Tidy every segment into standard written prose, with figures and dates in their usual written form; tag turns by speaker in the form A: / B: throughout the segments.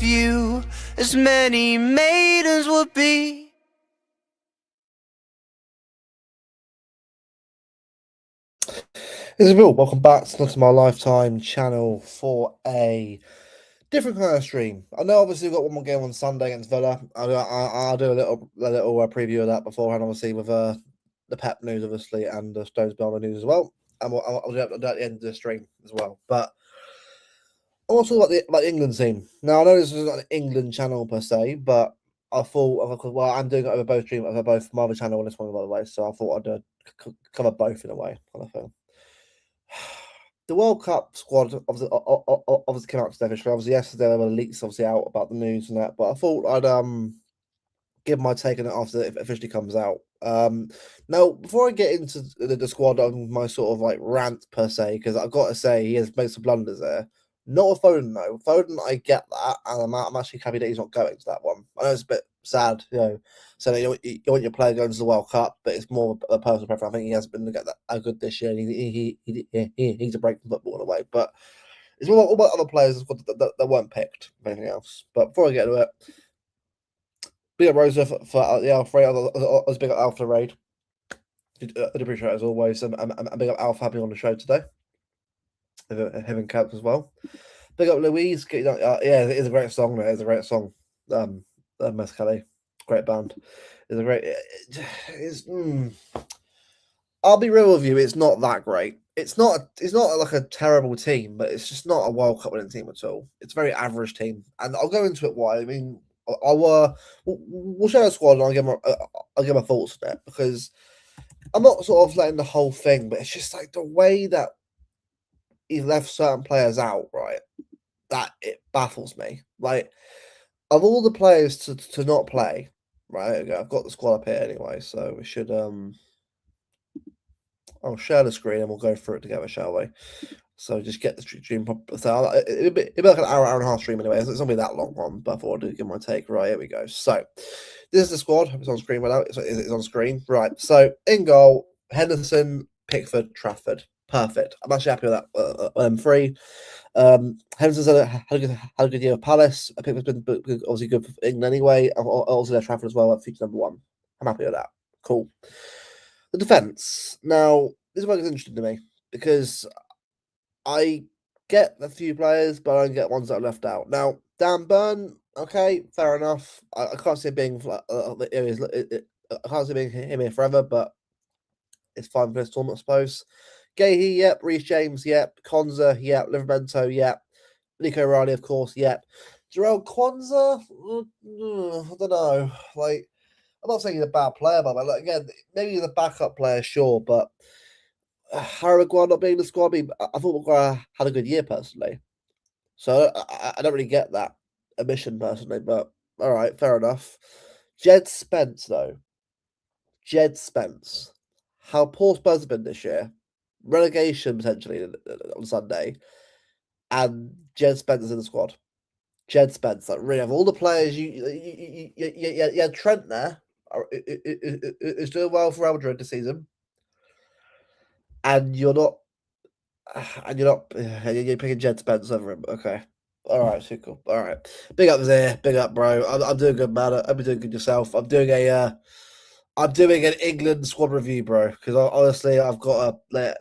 A: you as many maidens would be.
B: This is Bill. Welcome back to my Lifetime channel for a different kind of stream. I know obviously we've got one more game on Sunday against Villa. I'll do a little preview of that beforehand, obviously with the Pep news, obviously, and the Stones Bell news as well. And I'll do that at the end of the stream as well. But I want to talk about the England team. Now I know this is not an England channel per se, but I thought, well, I'm doing it over both streams, over both my other channel and this one, by the way. So I thought I'd cover both in a way, kind of thing. The World Cup squad obviously came out today officially. Obviously, yesterday there were leaks obviously out about the news and that, but I thought I'd give my take on it after it officially comes out. Now before I get into the squad on my sort of like rant per se, because I've got to say he has made some blunders there. Not with Foden though. Foden, I get that, and I'm actually happy that he's not going to that one. I know it's a bit sad, so that you want your player going to the World Cup, but it's more of a personal preference. I think he hasn't been that good this year. And he needs a break from football in a way, but it's more about other players that weren't picked, if anything else. But before I get to it, big up Rosa for the Alpha Raid. I was big up Alpha Raid. I'd appreciate it as always. And big up Alpha having me on the show today. Him and Caps as well. Big up Louise. Yeah, it is a great song. It is a great song. Mescale, great band. It's a great. I'll be real with you. It's not that great. It's not like a terrible team, but it's just not a World Cup winning team at all. It's a very average team, and I'll go into it why. I mean, we'll share a squad, and I'll give my thoughts on it because I'm not sort of letting the whole thing, but it's just like the way that he left certain players out, right? That it baffles me. Like, of all the players to not play, right? There we go. I've got the squad up here anyway, so we should I'll share the screen and we'll go through it together, shall we? So just get the stream. So it'll be like an hour and a half stream anyway. It's not gonna be that long one, but I thought I'd give my take. Right, here we go. So this is the squad. It's on screen right now. It's on screen. Right. So in goal, Henderson, Pickford, Trafford. Perfect. I'm actually happy with that. Three. Henderson's had a good year with Palace. I think it's been obviously good for England anyway. Also, their Trafford as well at future number one. I'm happy with that. Cool. The defense. Now, this is what is interesting to me because I get a few players, but I don't get ones that are left out. Now, Dan Burn, okay, fair enough. I can't see him being I can't see being him here forever, but it's fine for this tournament, I suppose. Gahey, yep. Reece James, yep. Konza, yep. Livramento, yep. Nico Riley, of course, yep. Jarrell Kwanzaa, I don't know. Like, I'm not saying he's a bad player, but like, again, maybe he's a backup player, sure, but Harry Maguire not being in the squad, I thought Maguire had a good year personally. So I don't really get that omission personally, but all right, fair enough. Jed Spence, though. Jed Spence. How poor Spurs have been this year. Relegation potentially on Sunday. And Jed Spence is in the squad. Jed Spence, like really, of all the players, you had Trent there, is doing well for Real Madrid this season, and you're you're picking Jed Spence over him. Okay, all right, so cool. All right, big up there, big up, bro. I'm doing good, man. I'm doing good yourself. I'm doing an England squad review, bro. Because honestly, I've got to lay it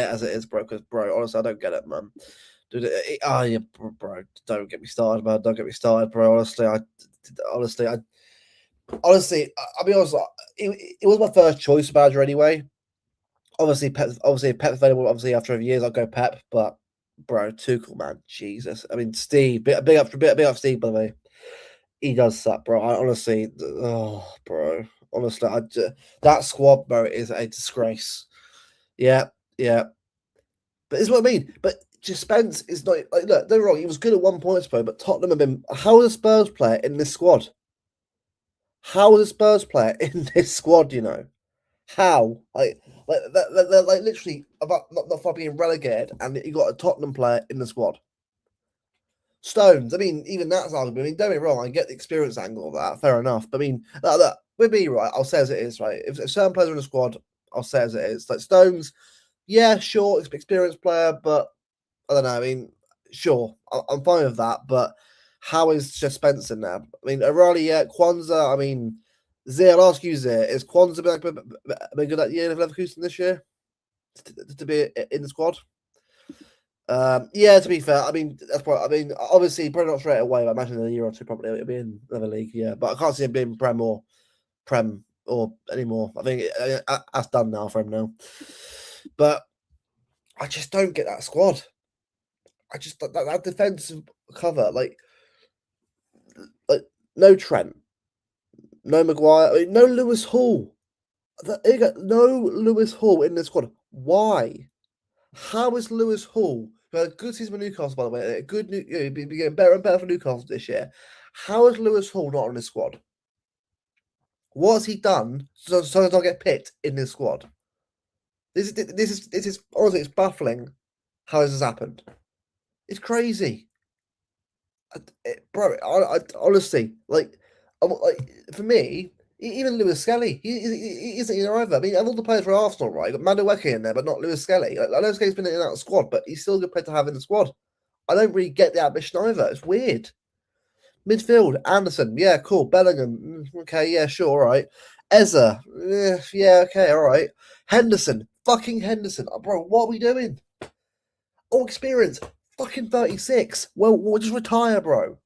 B: as it is, bro. Because, bro, honestly, I don't get it, man. Dude, yeah, bro, don't get me started, man. Don't get me started, bro. Honestly, I'll be honest. It was my first choice manager anyway. Obviously, Pep's available. Obviously, after years, I'll go Pep. But, bro, Tuchel, man, Jesus. I mean, Steve, big up, Steve. By the way, he does suck, bro. Honestly, oh, bro. Honestly, that squad, bro, is a disgrace. Yeah, yeah. But it's what I mean. But Spence is not like look, don't wrong. He was good at 1 point per, but Tottenham have been. How is a Spurs player in this squad? How is a Spurs player in this squad? You know how like literally about not far being relegated, and you got a Tottenham player in the squad. Stones. I mean, even that's arguable. I mean, don't get me wrong. I get the experience angle of that. Fair enough. But I mean, that with me, right? I'll say as it is, right? If certain players are in the squad, I'll say as it is. Like Stones, yeah, sure, experienced player, but I don't know. I mean, sure, I'm fine with that. But How is Jeff Spencer now? I mean, O'Reilly, yeah, Kwanzaa. I mean, Zia, I'll ask you, Zia, is Kwanzaa been good at year of Leverkusen this year to be in the squad? Yeah, to be fair, I mean that's probably. I mean, obviously, probably not straight away. But I imagine in a year or two, probably it'll be in another league. Yeah, but I can't see him being Prem or anymore. I think that's done now for him now. But I just don't get that squad. I just that defensive cover, like no Trent, no Maguire, I mean, no Lewis Hall. No Lewis Hall in the squad. Why? How is Lewis Hall, who had a good season for Newcastle, by the way, a good be getting better and better for Newcastle this year? How is Lewis Hall not on the squad? What has he done so he don't get picked in this squad? This is honestly, it's baffling. How has this happened? It's crazy, bro. I honestly like for me. Even Lewis Skelly, he isn't either either. I mean, all the players for Arsenal, right? You got Madueke in there, but not Lewis Skelly. I know Skelly's been in and out of the squad, but he's still a good player to have in the squad. I don't really get the ambition either. It's weird. Midfield, Anderson, yeah, cool. Bellingham, okay, yeah, sure, all right. Eza, yeah, okay, all right. Henderson, fucking Henderson. Bro, what are we doing? All experience, fucking 36. Well, we'll just retire, bro.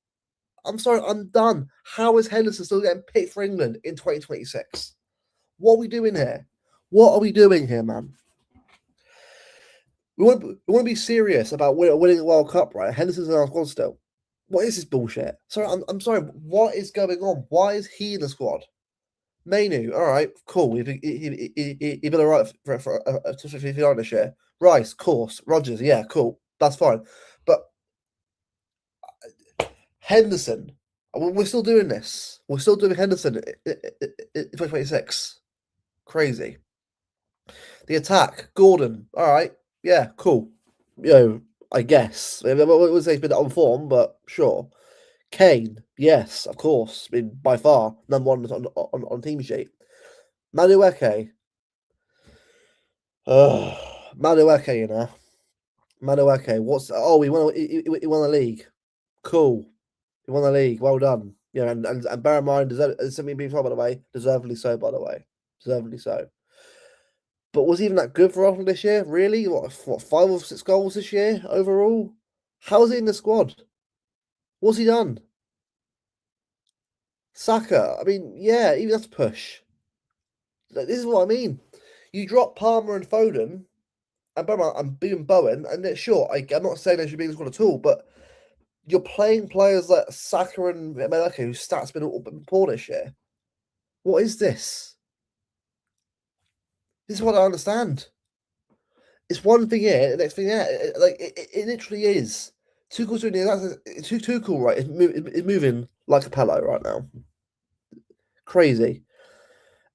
B: I'm sorry, I'm done. How is Henderson still getting picked for England in 2026? What are we doing here? What are we doing here, man? We want to be serious about winning the World Cup, right? Henderson's in our squad still. What is this bullshit? Sorry, I'm sorry. What is going on? Why is he in the squad? Mainu, all right, cool. He'd been all right for this year. Rice, course. Rogers, yeah, cool. That's fine. But Henderson, we're still doing this. We're still doing Henderson in 2026. Crazy. The attack, Gordon, all right, yeah, cool. I guess. I would say he's been on form, but sure. Kane, yes, of course. I mean, by far, number one on team sheet. Madueke. Madueke, you know. Madueke, he won the league. Cool. He won the league. Well done. Yeah, and bear in mind, something being told, by the way, deservedly so, by the way. Deservedly so. But was he even that good for Arsenal this year? Really? What 5 or 6 goals this year overall? How is he in the squad? What's he done? Saka. I mean, yeah, even that's a push. This is what I mean. You drop Palmer and Foden, and Bowen, and then sure, I'm not saying they should be in the squad at all, but you're playing players like Saka and Meleke, whose stats been poor this year. What is this? This is what I understand. It's one thing here, the next thing there. It literally is. Tuchel's doing it. Tuchel, right, is moving like a pillow right now. Crazy.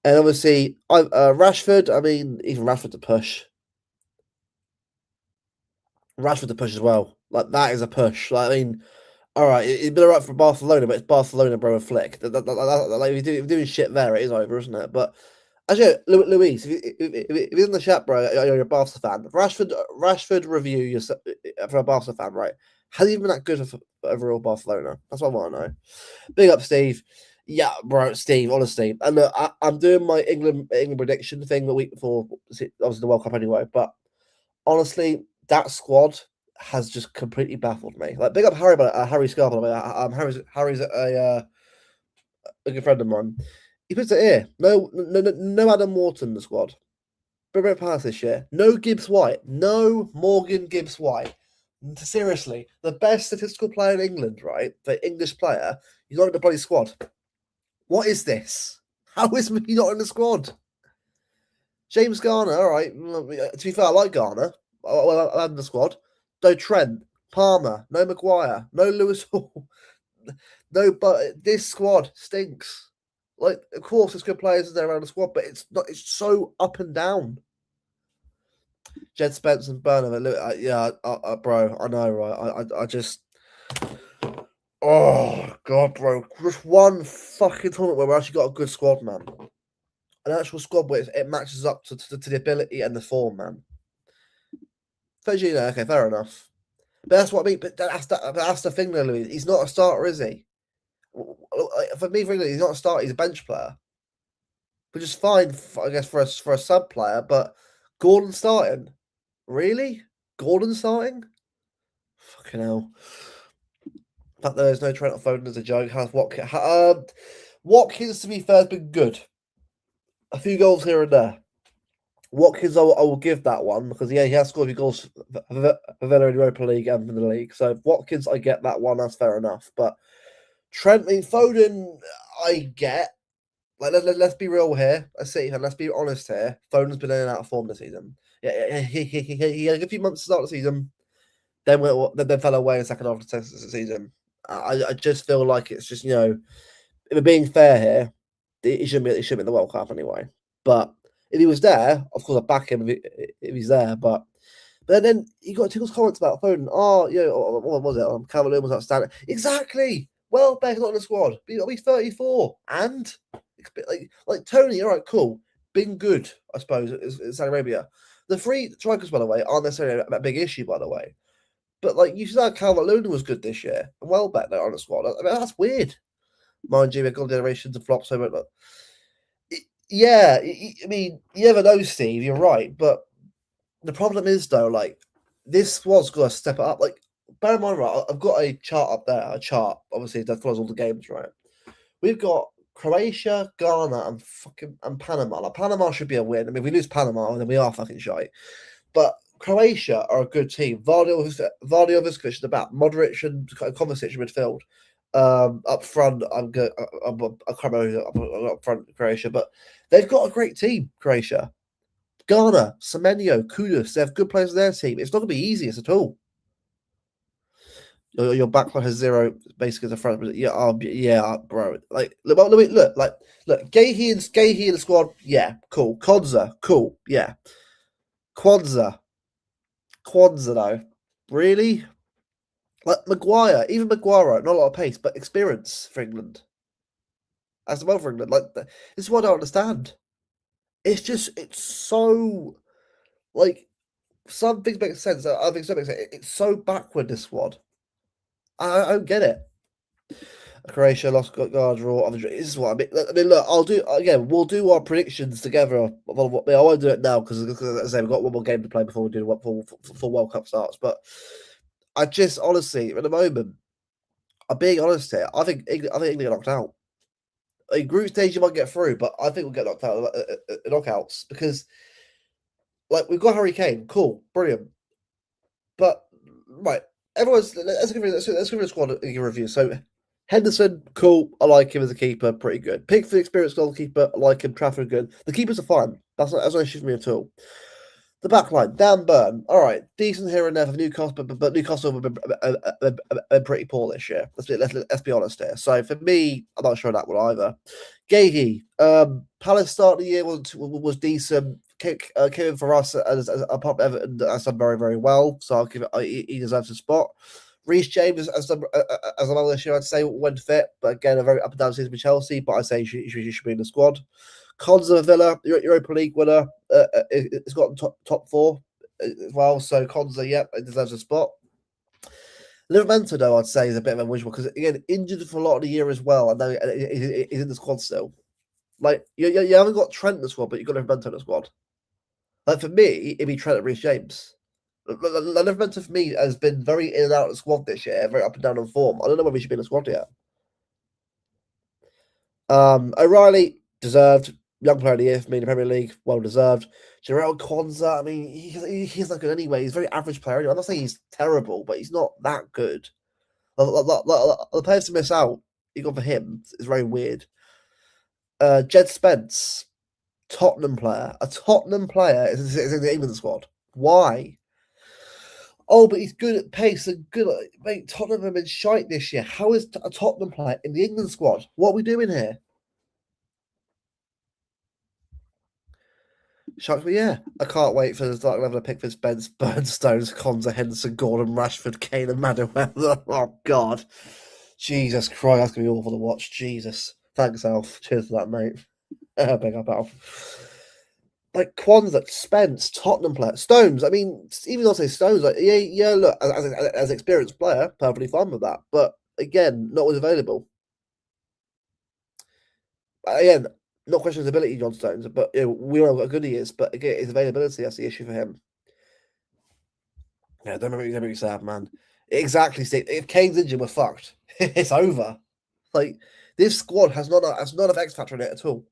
B: And obviously, Rashford, I mean, even Rashford to push. Rashford to push as well. Like, that is a push. Like, I mean, all right, it's been all right for Barcelona, but it's Barcelona, bro, a flick. Like, if you're doing shit there, it is over, isn't it? But actually, Luis, if he's in the chat, bro, you're a Barca fan. Rashford review yourself for a Barca fan, right? Has he been that good for overall Barcelona? That's what I want to know. Big up, Steve. Yeah, bro, Steve, honestly. And look, I'm doing my England prediction thing the week before, obviously the World Cup anyway. But honestly, that squad has just completely baffled me. Like, big up Harry, Harry Scarpa. Harry's a good friend of mine. He puts it here. No Adam Wharton in the squad. Brentford Palace this year. No Gibbs White. No Morgan Gibbs White. Seriously, the best statistical player in England, right? The English player. He's not in the bloody squad. What is this? How is he not in the squad? James Garner, all right. To be fair, I like Garner. I had in the squad. No Trent, Palmer, no Maguire, no Lewis Hall. No, but this squad stinks. Like, of course, there's good players there around the squad, but it's not. It's so up and down. Jed Spence and Burnham, bro, I know, right? I just, oh god, bro, just one fucking tournament where we actually got a good squad, man. An actual squad where it matches up to the ability and the form, man. Okay, fair enough. But that's what I mean. But that's the thing, though, Louis. He's not a starter, is he? For me, he's not a starter. He's a bench player, which is fine, I guess, for a sub player. But Gordon starting, really? Gordon starting? Fucking hell. But there's no Trent or Foden as a joke. Watkins, to be fair, has been good. A few goals here and there. Watkins, I will give that one because he has scored a few goals for Villa in Europa League and in the league. So Watkins, I get that one. That's fair enough. But Trent, Foden, I get. Like let's be real here. Let's be honest here. Foden's been in and out of form this season. Yeah, he had a few months to start the season. Then fell away in the second half of the season. I just feel like it's just, if we're being fair here, he shouldn't be in the World Cup anyway. But if he was there, of course I'd back him if he's there. But then you got Tuchel's comments about Foden. Oh, what was it? Calvert-Lewin was outstanding. Exactly. Well, Beck's not in the squad. He's 34. And like Tony, all right, cool. Been good, I suppose, in Saudi Arabia. The three strikers, by the way, aren't necessarily a big issue, by the way. But like you said, Calvert-Lewin was good this year. And Welbeck they're on the squad. I mean, that's weird. Mind you, we've got generations of flops. So, yeah, I mean, you never know, Steve. You're right, but the problem is though, like this squad's got to step it up. Like, bear in mind, right? I've got a chart up there. A chart, obviously, that follows all the games, right? We've got Croatia, Ghana, and Panama. Like, Panama should be a win. I mean, if we lose Panama, then we are fucking shy. But Croatia are a good team. Vardiovic at the back, Modric and Kovacic in midfield. Up front, I'm good. I can't remember up front Croatia, but they've got a great team. Croatia, Ghana, Semenyo, Kudus. They have good players in their team. It's not going to be easiest at all. Your backline has zero basically as a front. Yeah, bro. Like, look. Gahey in the squad. Yeah, cool. Konza, cool. Yeah, Kwanzaa though, really? Like Maguire, even Maguire, not a lot of pace, but experience for England. As well for England, like this is what I don't understand. It's so like some things make sense. Other things don't make sense. It's so backward. This squad, I don't get it. Croatia lost guard draw. This is what I mean. Look, I'll do again. We'll do our predictions together. I won't do it now because, as I say, we've got one more game to play before we do full World Cup starts. But I just honestly, at the moment, I'm being honest here. I think England get knocked out. In group stage, you might get through, but I think we'll get knocked out in knockouts because, like, we've got Harry Kane, cool, brilliant, but right, let's give the squad a review. So Henderson, cool, I like him as a keeper, pretty good. Pickford, experienced goalkeeper, I like him. Trafford, good. The keepers are fine. That's not an issue for me at all. The back line, Dan Burn, all right, decent here and there for Newcastle, but Newcastle have been pretty poor this year. Let's be honest here. So for me, I'm not sure that one either. Gahey, Palace start of the year was decent. Came in for us as a pop Everton has done very, very well. So I'll give it. He deserves a spot. Reece James has done as well this year. I'd say when fit, but again a very up and down season for Chelsea. But I say he should be in the squad. Konza Villa, Europa League winner. It's got top four as well. So Konza, yep, it deserves a spot. Livramento, though, I'd say is a bit of a wishful because again injured for a lot of the year as well. And now he's in the squad still. Like you haven't got Trent in the squad, but you've got Livramento in the squad. Like for me, it'd be Trent and Reece James. Livramento for me has been very in and out of the squad this year, very up and down on form. I don't know whether he should be in the squad yet. O'Reilly deserved. Young player of the year for me in the Premier League, well deserved. Jarrell Kwanzaa, I mean, he's not good anyway. He's a very average player. Anyway. I'm not saying he's terrible, but he's not that good. The players to miss out, you got for him, is very weird. Jed Spence, Tottenham player. A Tottenham player is in the England squad. Why? Oh, but he's good at pace and good at... Mate, Tottenham have been shite this year. How is a Tottenham player in the England squad? What are we doing here? Shocks me, yeah. I can't wait for the starting level of Pickford, Spence, Burnstones, Konza, Henderson, Gordon, Rashford, Kane, and Manuel. Oh, God. Jesus Christ, that's going to be awful to watch. Jesus. Thanks, Alf. Cheers for that, mate. Big up, Alf. like Kwanzaa, Spence, Tottenham player, Stones. I mean, even though I say Stones, like yeah, look, as an experienced player, perfectly fine with that. But again, not always available. Again, not questioning his ability, John Stones, but we know how good he is. But again, his availability, that's the issue for him. Yeah, don't make me sad, man. Exactly, Steve. If Kane's injured, we're fucked. It's over. Like this squad has not of X factor in it at all.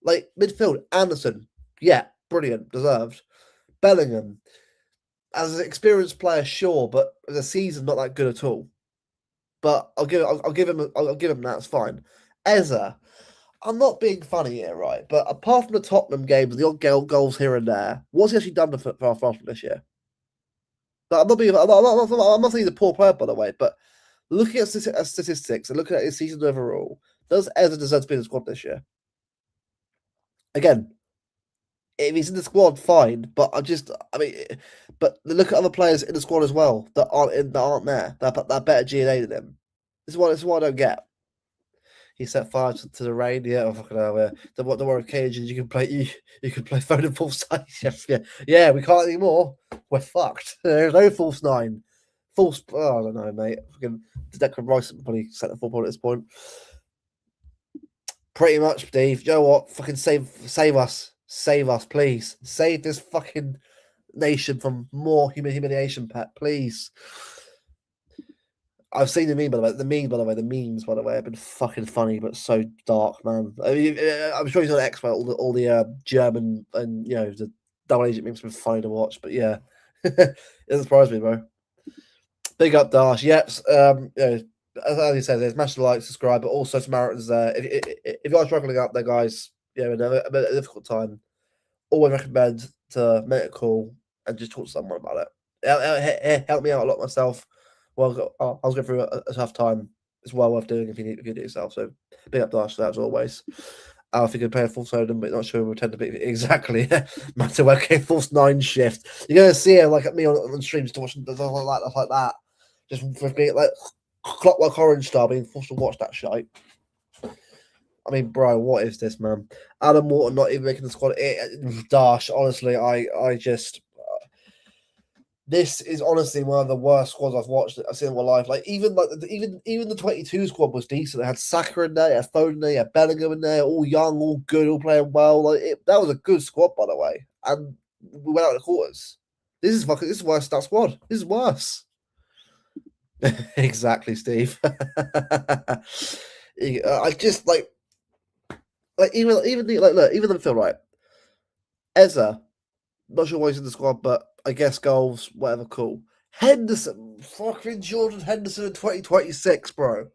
B: Like midfield, Anderson, yeah, brilliant, deserved. Bellingham, as an experienced player, sure, but as a season, not that good at all. But I'll give him that. It's fine. Eza, I'm not being funny here, right? But apart from the Tottenham games, the odd goals here and there, what's he actually done for Arsenal this year? But I'm not saying he's a poor player, by the way. But looking at statistics and looking at his season overall, does Eza deserve to be in the squad this year? Again, if he's in the squad, fine. But but look at other players in the squad as well that aren't there. That better GNA than him. This is what I don't get. He set fire to the rain. Yeah, oh, fucking hell, yeah. Don't worry, Cajuns. You can play phone and false nine. Yeah, we can't anymore. We're fucked. There's no false nine. False. Oh, I don't know, mate. Fucking Declan Rice probably set the 4 point at this point. Pretty much, Dave. You know what? Fucking save us, please. Save this fucking nation from more humiliation, Pat. Please. I've seen the meme, by the way. The memes, by the way, have been fucking funny, but so dark, man. I mean, I'm sure he's on X, all the German and the double agent memes have been funny to watch. But yeah, it doesn't surprise me, bro. Big up, Dash. Yes, as you said, there's smash the like, subscribe, but also Samaritans there. If you're struggling up there, guys, in a difficult time, always recommend to make a call and just talk to someone about it. It helped me out a lot myself. Well, I was going through a tough time. It's well worth doing if you do it yourself. So big up Dash for that as always. If you could play a full Soden, but not sure we'll tend to be exactly. Matter working false 9 shift. You're gonna see it like at me on streams to watch stuff like that. Just for being like Clockwork Orange style, being forced to watch that shite. I mean, bro, what is this, man? Adam Walton not even making the squad. Dash, honestly, I just. This is honestly one of the worst squads I've seen in my life. Like even the 22 squad was decent. They had Saka in there, they had Foden in there, they had Bellingham in there, all young, all good, all playing well. That was a good squad, by the way. And we went out of the quarters. This is worse than that squad. This is worse. Exactly, Steve. I just like even look, even the midfield, right? Eza, not sure why he's in the squad, but I guess goals, whatever, cool. Henderson, fucking Jordan Henderson in 2026, bro.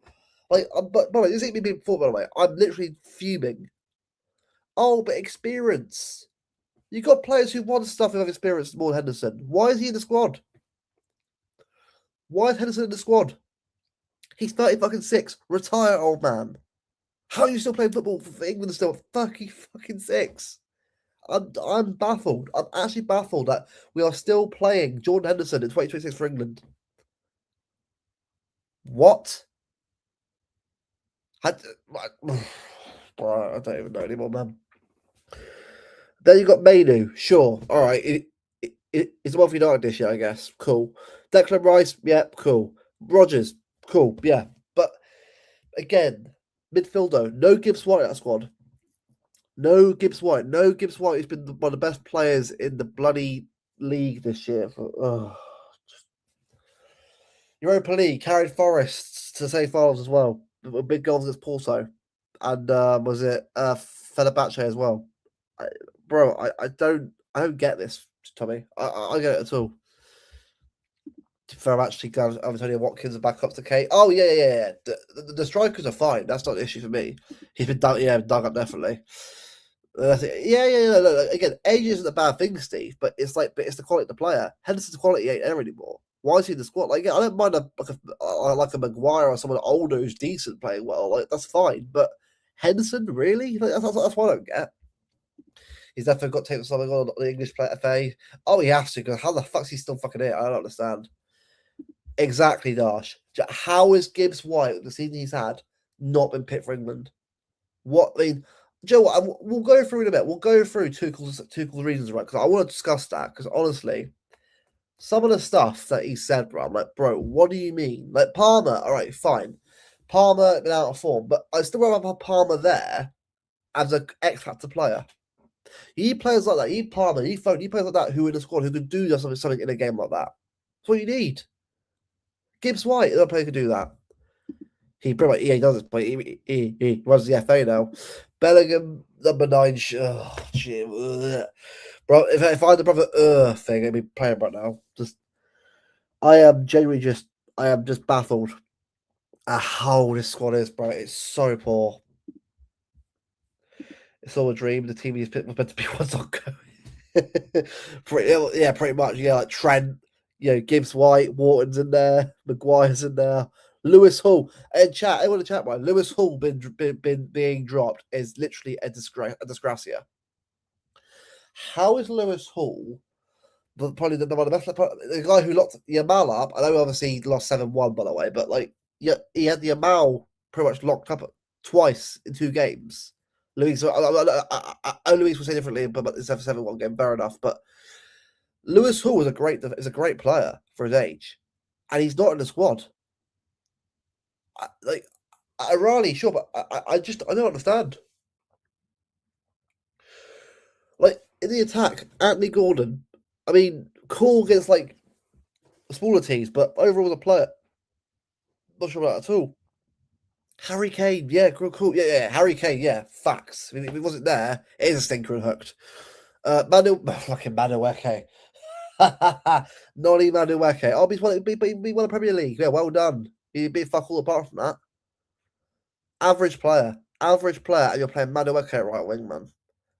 B: But by the way, this ain't me being thought, by the way. I'm literally fuming. Oh, but experience. You got players who want stuff who have experience more than Henderson. Why is he in the squad? Why is Henderson in the squad? He's 36. Retire, old man. How are you still playing football for England still at 36? I'm baffled. I'm actually baffled that we are still playing Jordan Henderson in 2026 for England. What? Bro, I don't even know anymore, man. Then you got Mainu. Sure. All right. It's a month United this year, I guess. Cool. Declan Rice. Yeah, cool. Rogers. Cool. Yeah. But again, midfielder. No Gibbs White in that squad. No Gibbs White. No Gibbs White has been one of the best players in the bloody league this year. Europa League carried Forest to save finals as well. Big goals against Porto. And was it Fenerbahce as well? I don't get this, Tommy. I get it at all. Fenerbahce, Antonio Watkins and back up to Kate. Oh yeah. The strikers are fine. That's not an issue for me. He's been dug up definitely. Again, age isn't a bad thing, Steve, but it's the quality of the player. Henderson's quality ain't there anymore. Why is he in the squad? Like, I don't mind a Maguire or someone older who's decent playing well. Like, that's fine. But Henderson, really? Like, that's what I don't get. He's definitely got to take something on the English player FA. Oh, he has to, because how the fuck's he still fucking here? I don't understand. Exactly, Dash. How is Gibbs White, the season he's had, not been picked for England? What I mean, Do you know what? We'll go through in a bit. We'll go through Tuchel's reasons, right? Because I want to discuss that. Because honestly, some of the stuff that he said, bro, I'm like, bro, what do you mean? Like Palmer, all right, fine. Palmer been out of form, but I still rather have Palmer there as an X Factor player. You need players like that. You need Palmer. You need Foden. You need players like that who in the squad who could do something in a game like that. That's what you need. Gibbs White, another player could do that. He pretty much does it, but he runs the FA now. Bellingham, number 9. Oh, gee, bro, if I had the brother thing, I'd be playing right now. I am genuinely I am just baffled at how this squad is, bro. It's so poor. It's all a dream. The team was meant to be what's not going. Pretty much. Yeah, like Trent, Gibbs White, Wharton's in there, Maguire's in there, Lewis Hall. And chat, everyone in chat, right? Lewis Hall been being dropped is literally a disgrace. How is Lewis Hall probably one of the best? The guy who locked Yamal up. I know, obviously, he lost 7-1, by the way, but like, yeah, he had the Yamal pretty much locked up twice in 2 games. Luis, Luis will say differently, but it's a 7-1 game, fair enough. But Lewis Hall is a great player for his age, and he's not in the squad. Riley, sure, but I don't understand. Like in the attack, Anthony Gordon. I mean, cool against like smaller teams, but overall the player, not sure about that at all. Harry Kane, yeah, cool, yeah, Harry Kane, yeah, facts. I mean, if he wasn't there, it is a stinker and hooked. Fucking Manueke. Nolly Manueke. Oh, he's won the Premier League. Yeah, well done. He'd be fuck all apart from that. Average player, and you're playing Manueke at right wing, man.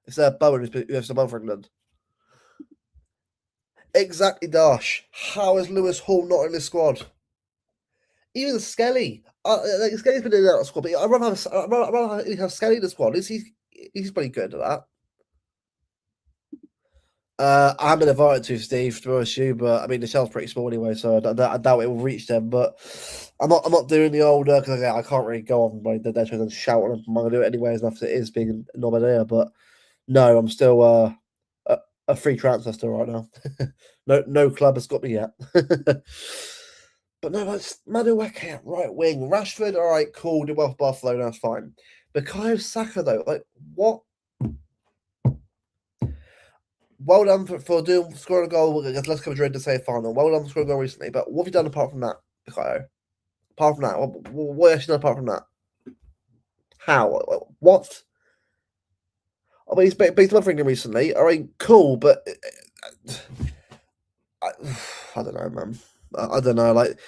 B: It's Bowen who's the Bowen for England. Exactly, Dash. How is Lewis Hall not in this squad? Even Skelly. Skelly's been in that squad, but I'd rather have Skelly in the squad. He's pretty good at that. I haven't invited to Steve, to be honest with you, but I mean the cell's pretty small anyway, so I doubt it will reach them. But I'm not doing the older because I can't really go on my dead shows and shout on them. I'm gonna do it anyway, enough as it is being a nominator. But no, I'm still a free transfer still right now. no club has got me yet. But no, that's Madueke at right wing. Rashford, all right, cool, did well for Barcelona, that's fine. Bukayo Saka though, like what? Well done for scoring a goal against Atletico Madrid to say final. Well done for scoring a goal recently. But what have you done apart from that, Bukayo? Apart from that, what have you done apart from that? How? What? I mean, he's done for England recently. All right, cool, but I don't know, man. I don't know. Like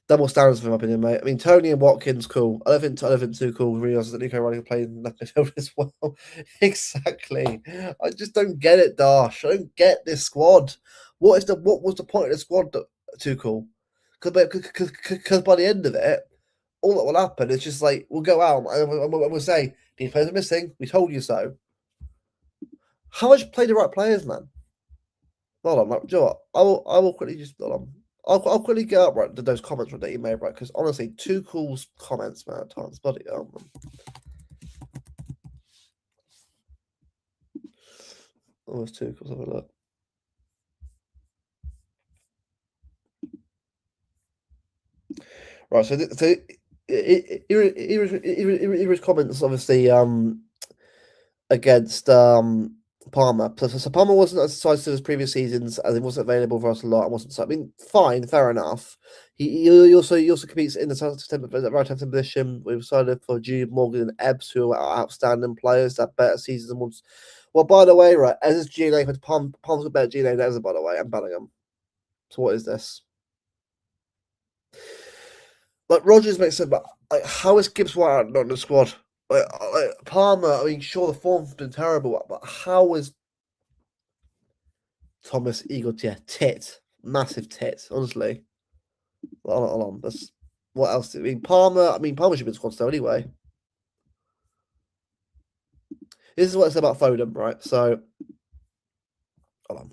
B: double standards, in my opinion, mate. I mean, Tony and Watkins, cool. I don't think Tuchel realizes that Nico Riley can play in left midfield as well. Exactly. I just don't get it, Dash. I don't get this squad. What was the point of the squad, Tuchel? Because by the end of it, all that will happen is just like we'll go out and we'll say these players are missing. We told you so. How much play the right players, man? Hold on, do you know what? I will quickly just hold on. I'll quickly get up right to those comments that you made, right? Because honestly, Tuchel's comments, man, at times, bloody hell, man. Oh, it's Tuchel's. Have a look. Right, so here his comments, obviously, against Palmer. So Palmer wasn't as decisive as previous seasons, as he wasn't available for us a lot. And wasn't. So, I mean, fine, fair enough. He also competes in the right hand position. We've decided for Jude, Morgan, and Ebbs, who are outstanding players that better seasons than once. Well, by the way, right, as is GNA, Palmer's got better GNA than Ezra, by the way, and Bellingham. So what is this? Like Rogers makes sense, but like, how is Gibbs White not in the squad? Like Palmer, I mean, sure, the form's been terrible, but how is Thomas Eagle? Yeah, massive tit. Honestly, hold on. That's what else? I mean, Palmer. I mean, Palmer should be in the squad still anyway. This is what it's about Foden, right? So, hold on.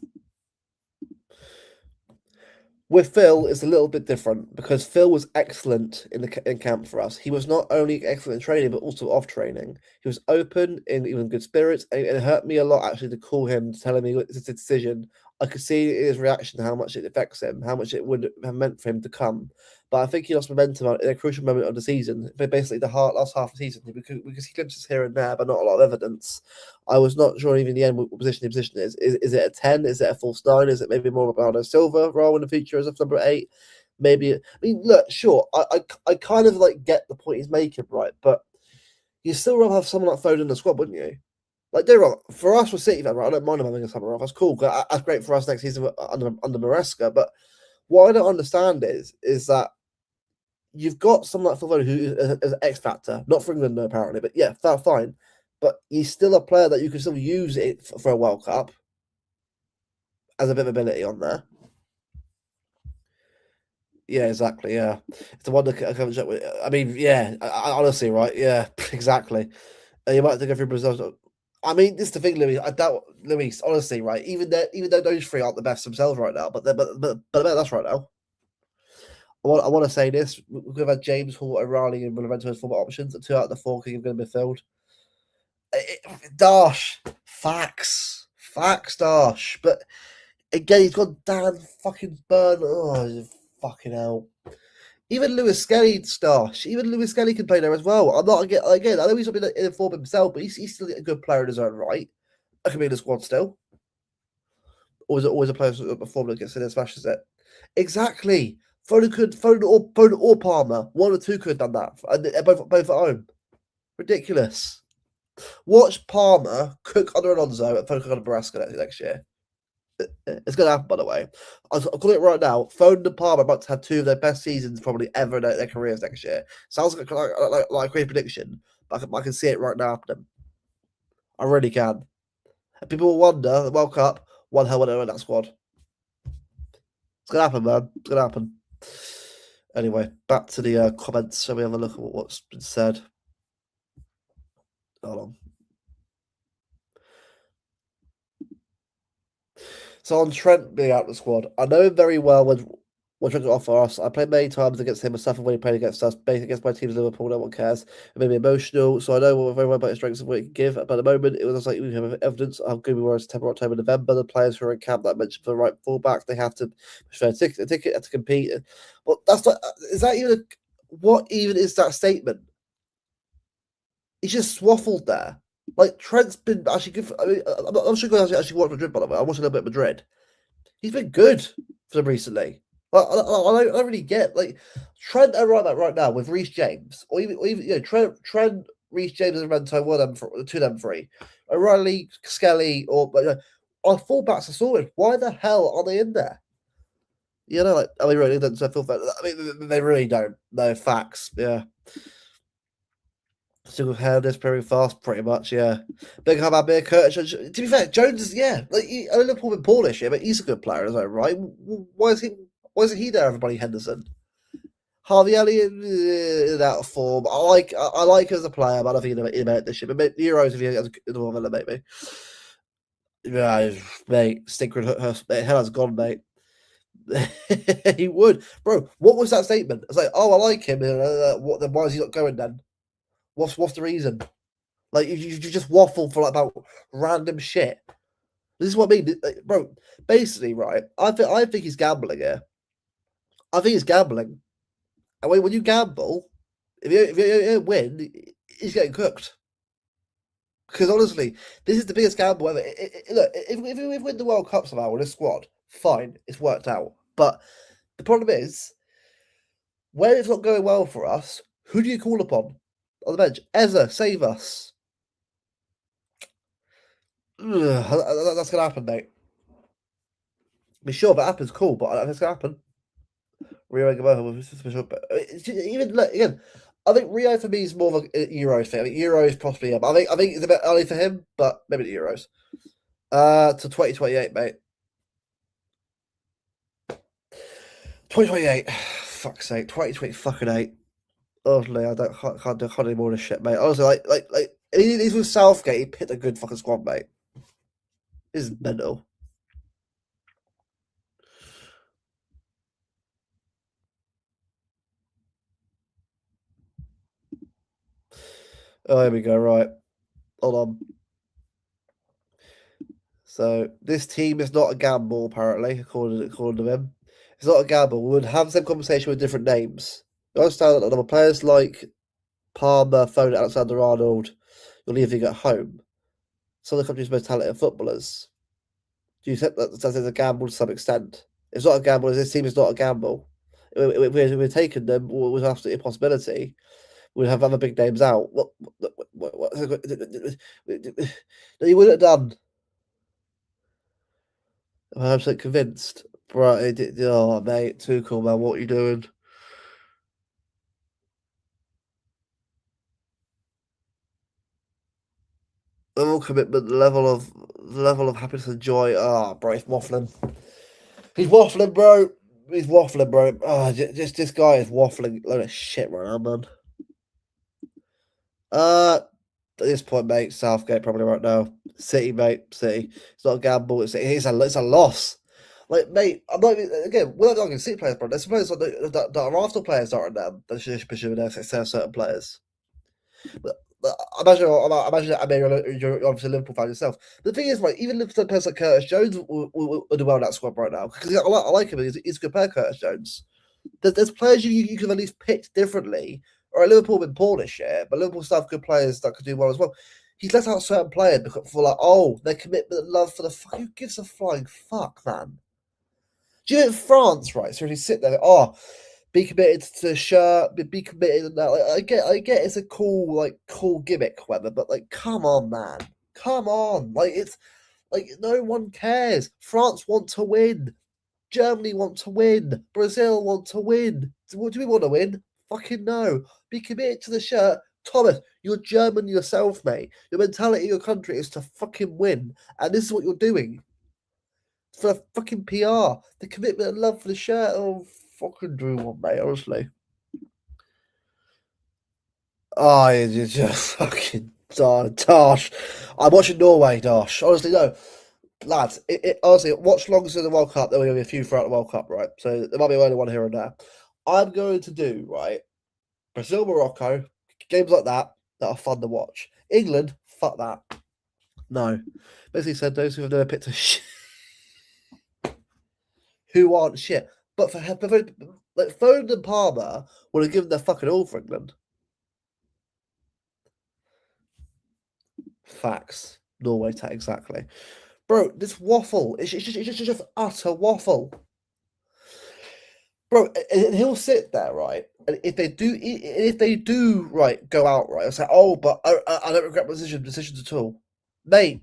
B: With Phil, it's a little bit different because Phil was excellent in camp for us. He was not only excellent in training, but also off training. He was open in even good spirits, and it hurt me a lot actually to call him, telling me it's a decision. I could see in his reaction how much it affects him, how much it would have meant for him to come. But I think he lost momentum in a crucial moment of the season, basically the last half of the season. We could see glimpses here and there, but not a lot of evidence. I was not sure even in the end what position the position is. Is it a 10? Is it a false 9? Is it maybe more of a Bernardo Silva role in the future as a number 8? Maybe. I mean, look, sure, I kind of like get the point he's making, right? But you still rather have someone like Foden in the squad, wouldn't you? Like, don't wrong. For us, we're City fan, right? I don't mind him having a summer off. That's cool. That's great for us next season under Maresca. But what I don't understand is that you've got someone like Phil Foden who is an X factor, not for England apparently, but yeah, fine. But he's still a player that you can still use it for a World Cup as a bit of ability on there. Yeah, exactly. Yeah, it's the one that I mean, yeah, honestly, right? Yeah, exactly. You might have to go through Brazil. I mean, this is the thing, Louis. I doubt Louis. Honestly, right? Even though those three aren't the best themselves right now, but that's right now. I want to say this: we've had James Hall, O'Reilly, and Benevento as former options. 2 out of the 4 are going to be filled. Dash, facts, Dash. But again, he's got Dan fucking Burn. Oh, fucking hell. Even Lewis Skelly, Stash. Even Lewis Skelly can play there as well. I'm not again. I know he's not been in form himself, but he's still a good player in his own right. I can be in the squad still. Or is it always a player who's performed that gets in and smashes it? Exactly. Foden or Palmer. One or two could have done that. And both at home. Ridiculous. Watch Palmer cook under Alonso and Foden cook under Barasca next year. It's going to happen, by the way. I'll call it right now. Foden and Palmer are about to have 2 of their best seasons probably ever in their careers next year. Sounds like a great prediction, but I can see it right now happening. I really can. And people will wonder, the World Cup, one hell winner in that squad. It's going to happen, man. It's going to happen. Anyway, back to the comments. Shall we have a look at what's been said? Hold on. So on Trent being out of the squad, I know him very well when Trent got offer us. I played many times against him and suffered when he played against us. Basically against my team Liverpool, no one cares. It made me emotional, so I know very well about his strengths and what he can give. But at the moment, it was like we have evidence of how good we were in September, October, November. The players who are in camp that I mentioned for the right fullback, they have to show a ticket to compete. Well, that's not. Is that even? What even is that statement? He's just swaffled there. Like Trent's been actually good. I mean, I'm sure you guys actually watched Madrid, by the way. I'm watching a little bit of Madrid. He's been good for them recently. I don't really get like Trent right now with Reece James, or even Trent, Reece James, and Rento, one of them, 2 of them 3. O'Reilly, Skelly, or our fullbacks are sorted. Why the hell are they in there? You know, like I mean, really don't feel. I mean, they really don't. No facts. Yeah. Single handed, very fast, pretty much, yeah. Big Hamad, Beer, Curtis. To be fair, Jones is, yeah, like I don't know Liverpool been poor this year, but he's a good player, is that right? Why isn't he there, everybody Henderson? Harvey Elliott out of form. I like him as a player, but I don't think he'll make this year. But Euros if he has a normal maybe. Yeah, mate, Stinker hell has gone, mate. He would, bro. What was that statement? It's like, oh, I like him. What? Then why is he not going then? What's the reason? Like you just waffle for like about random shit. This is what I mean, like, bro. Basically, right? I think he's gambling here. I think he's gambling. And when you gamble, if you win, he's getting cooked. Because honestly, this is the biggest gamble ever. Look, if we win the World Cup somehow with a squad, fine, it's worked out. But the problem is, when it's not going well for us, who do you call upon on the bench? Ezra, save us. Ugh, that's gonna happen, mate. Be sure if it happens, cool, but I think it's gonna happen. Rio Gomez, but even look, again, I think Rio for me is more of a Euros thing. I think Euros possibly, yeah, but I think it's a bit early for him, but maybe the Euros. To 2028, mate. 2028. Fuck's sake, 2020 fucking 8. Honestly, I can't do any more of this shit, mate. Honestly, like he's with Southgate, he picked a good fucking squad, mate. This is mental. Oh, here we go. Right, hold on. So this team is not a gamble, apparently, according to him. It's not a gamble. We would have the same conversation with different names. You understand that there are players like Palmer, Foden, Alexander-Arnold, you're leaving at home. Some of the country's most talented footballers. Do you think that's a gamble to some extent? It's not a gamble. This team is not a gamble. If we're taking them, it was absolutely a possibility. We'd have other big names out. What no, you wouldn't have done. I'm absolutely convinced. Right, oh, mate, Tuchel, man, what are you doing? Level of commitment, the level of happiness and joy. Ah, bro, he's waffling. He's waffling, bro. He's waffling, bro. Ah, just this guy is waffling. Load of shit right now, man. At this point, mate, Southgate probably right now. City, mate, City. It's not a gamble. It's a loss. Like, mate, I'm not even, again, we're not talking City players, bro. There's players that are Arsenal players that are now. That should be certain players. But imagine, I mean, you're obviously a Liverpool fan yourself. The thing is, right, even Liverpool players like Curtis Jones will do well in that squad right now because I like him. He's a good player, Curtis Jones. There's players you could have at least picked differently. All right, Liverpool have been poor this year, but Liverpool still have good players that could do well as well. He's let out certain players because for like, oh, their commitment and love for the fuck. Who gives a flying fuck, man? Do you know in France, right? So if you sit there, oh, be committed to the shirt, be committed and that. Like, I get, it's a cool gimmick, whether, but like, come on, man, come on, like it's like no one cares. France want to win. Germany want to win. Brazil want to win. What do we want to win? Fucking no. Be committed to the shirt. Thomas, you're German yourself, mate. Your mentality of your country is to fucking win. And this is what you're doing. For the fucking PR. The commitment and love for the shirt. Oh, fucking Drew one, mate, honestly. Oh, you're just fucking Dosh. I'm watching Norway, Dosh. Honestly, no. Lads, honestly, watch longer than the World Cup. There will be a few throughout the World Cup, right? So there might be only one here and there. I'm going to do, right, Brazil, Morocco, games like that are fun to watch. England, fuck that. No. Basically said those who have never picked a who aren't shit. But like Foden and Palmer would have given their fucking all for England. Facts. Norway, exactly. Bro, this waffle, it's just utter waffle. Bro, and he'll sit there, right? And if they do, right, go out, right, I'll say, oh, but I don't regret my decisions at all. Mate,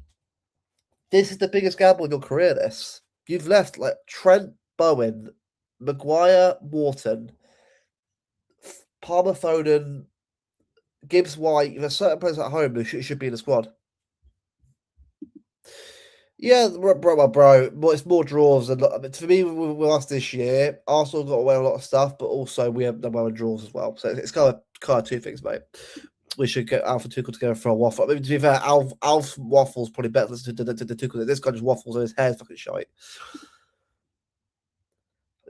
B: this is the biggest gamble in your career, this. You've left, like, Trent, Bowen, Maguire, Wharton, Palmer, Foden, Gibbs, White. There's certain players at home who should be in the squad. Yeah, bro. But it's more draws than I mean, for me. With us this year, Arsenal got away with a lot of stuff, but also we have done well with draws as well. So it's kind of two things, mate. We should get Alf and Tuchel together for a waffle. I mean, to be fair, Alf waffles probably better than Tuchel. This guy just waffles and his hair's fucking shite.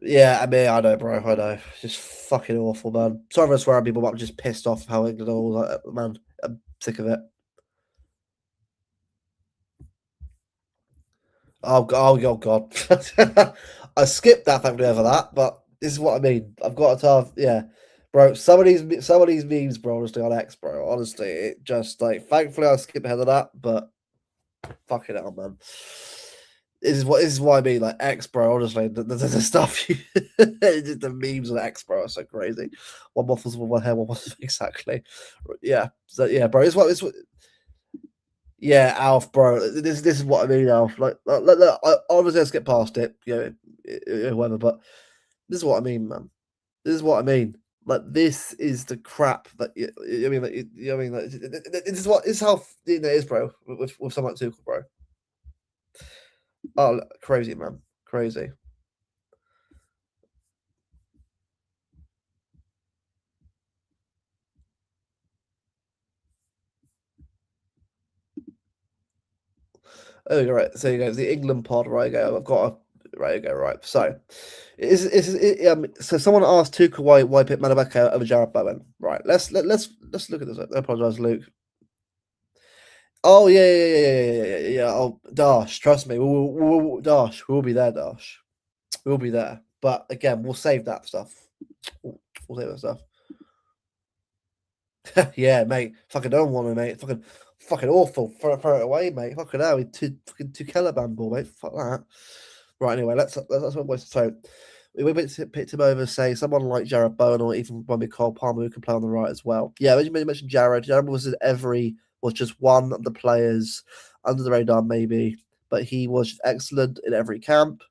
B: Yeah, I mean, I know, bro. I know. Just fucking awful, man. Sorry for swearing people, but I'm just pissed off how England are all like, man. I'm sick of it. Oh God. I skipped that thankfully over that, but this is what I mean. I've got to have, yeah, bro. Some of these memes, bro, honestly on X, bro. Honestly, it just like thankfully I skipped ahead of that, but fucking hell, man. This is what I mean, like X, bro. Honestly, the stuff the memes on X, bro, are so crazy. One waffles, one hair, one waffles exactly. Yeah, so yeah, bro. It's what yeah, Alf, bro. This is what I mean, Alf. Look, I obviously let's get past it, whatever. But this is what I mean, man. This is what I mean. Like this is the crap that I mean. Like, I mean, like, this is how it is, bro. With someone like Tuchel, bro. Oh, crazy, man, crazy. Oh, right. So you go the England pod. Right, go. I've got a right. Go right. So, so someone asked Tuchel why pick Madueke over Jared Bowen. Right. Let's look at this. I apologise, Luke. Oh yeah. Oh, Dash, trust me, Dash, we'll be there, Dash, we'll be there. But again, we'll save that stuff. We'll save that stuff. Yeah, mate. Fucking don't want to, mate. Fucking awful. Throw it away, mate. Fucking hell. Fucking Tuchel ball, mate. Fuck that. Right, anyway, let's what so we picked him over, say, someone like Jared Bowen or even one with Cole Palmer who can play on the right as well. Yeah, when you mentioned Jared, was just one of the players under the radar, maybe, but he was excellent in every camp.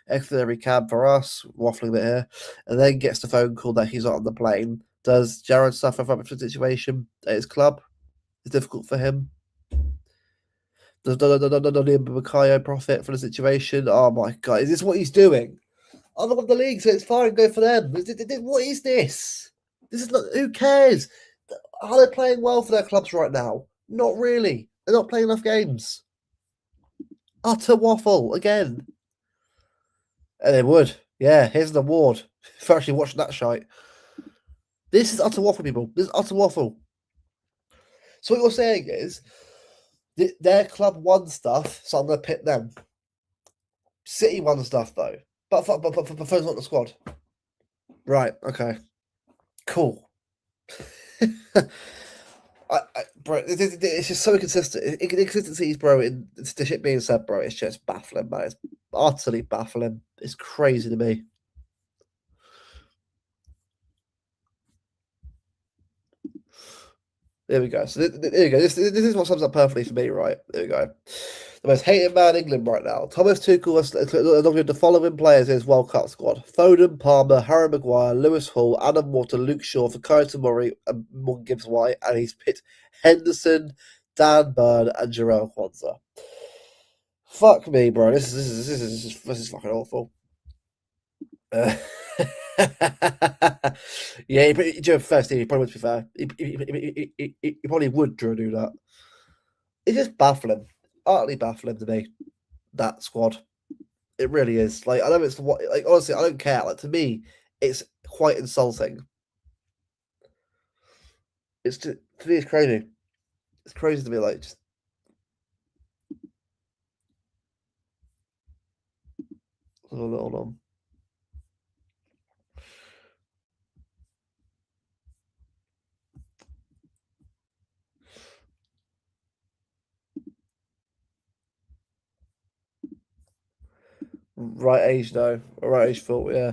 B: Excellent every camp for us, waffling a bit here, and then gets the phone call that he's not on the plane. Does Jared suffer from a situation at his club? It's difficult for him. Does Bukayo profit from the situation? Oh my god, is this what he's doing? I'm not of the league, so it's fine. Go for them. What is this? This is not. Who cares? Are they playing well for their clubs right now? Not really. They're not playing enough games. Utter waffle again. And they would. Yeah, here's an award for actually watching that shite. This is utter waffle, people. This is utter waffle. So what you're saying is their club won stuff, so I'm going to pick them. City won stuff though, but Foden's not the squad. Right. Okay. Cool. Bro, it's just so inconsistent. Inconsistencies, bro. In the shit being said, bro, it's just baffling, man. It's utterly baffling. It's crazy to me. There we go. So there you go. This is what sums up perfectly for me, right? There we go. The most hated man in England right now. Thomas Tuchel has nominated the following players in his World Cup squad: Foden, Palmer, Harry Maguire, Lewis Hall, Adam Water, Luke Shaw, Fikayo Tomori, and Morgan Gibbs White, and he's picked Henderson, Dan Burn, and Jarrell Kwanzaa. Fuck me, bro. This is fucking awful. Yeah, Joe first, he probably would, to be fair. He probably would do that. It's just baffling. Utterly baffling to me, that squad. It really is. Like, I know it's what, like, honestly, I don't care. Like, to me, it's quite insulting. It's just, to me, it's crazy. It's crazy to me, like, just. Hold on. Right age, though. Right age fault, yeah.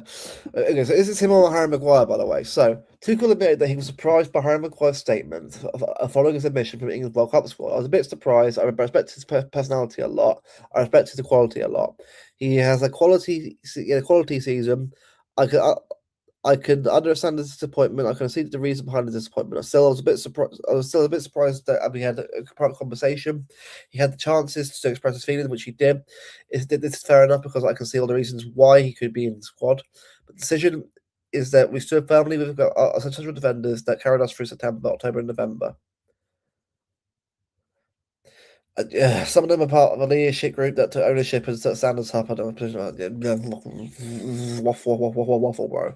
B: Okay, so is this him or Harry Maguire, by the way? So, Tuchel admitted that he was surprised by Harry Maguire's statement following his admission from England's World Cup squad. I was a bit surprised. I respect his personality a lot. I respect his quality a lot. He has a quality season. I could, I can understand the disappointment. I can see the reason behind the disappointment. I was a bit surprised. I was still a bit surprised that we had a private conversation. He had the chances to express his feelings, which he did. This is fair enough because I can see all the reasons why he could be in the squad. But the decision is that we stood firmly with our central defenders that carried us through September, October, and November. Some of them are part of a leadership group that took ownership and set standards up. I don't know. Waffle, bro.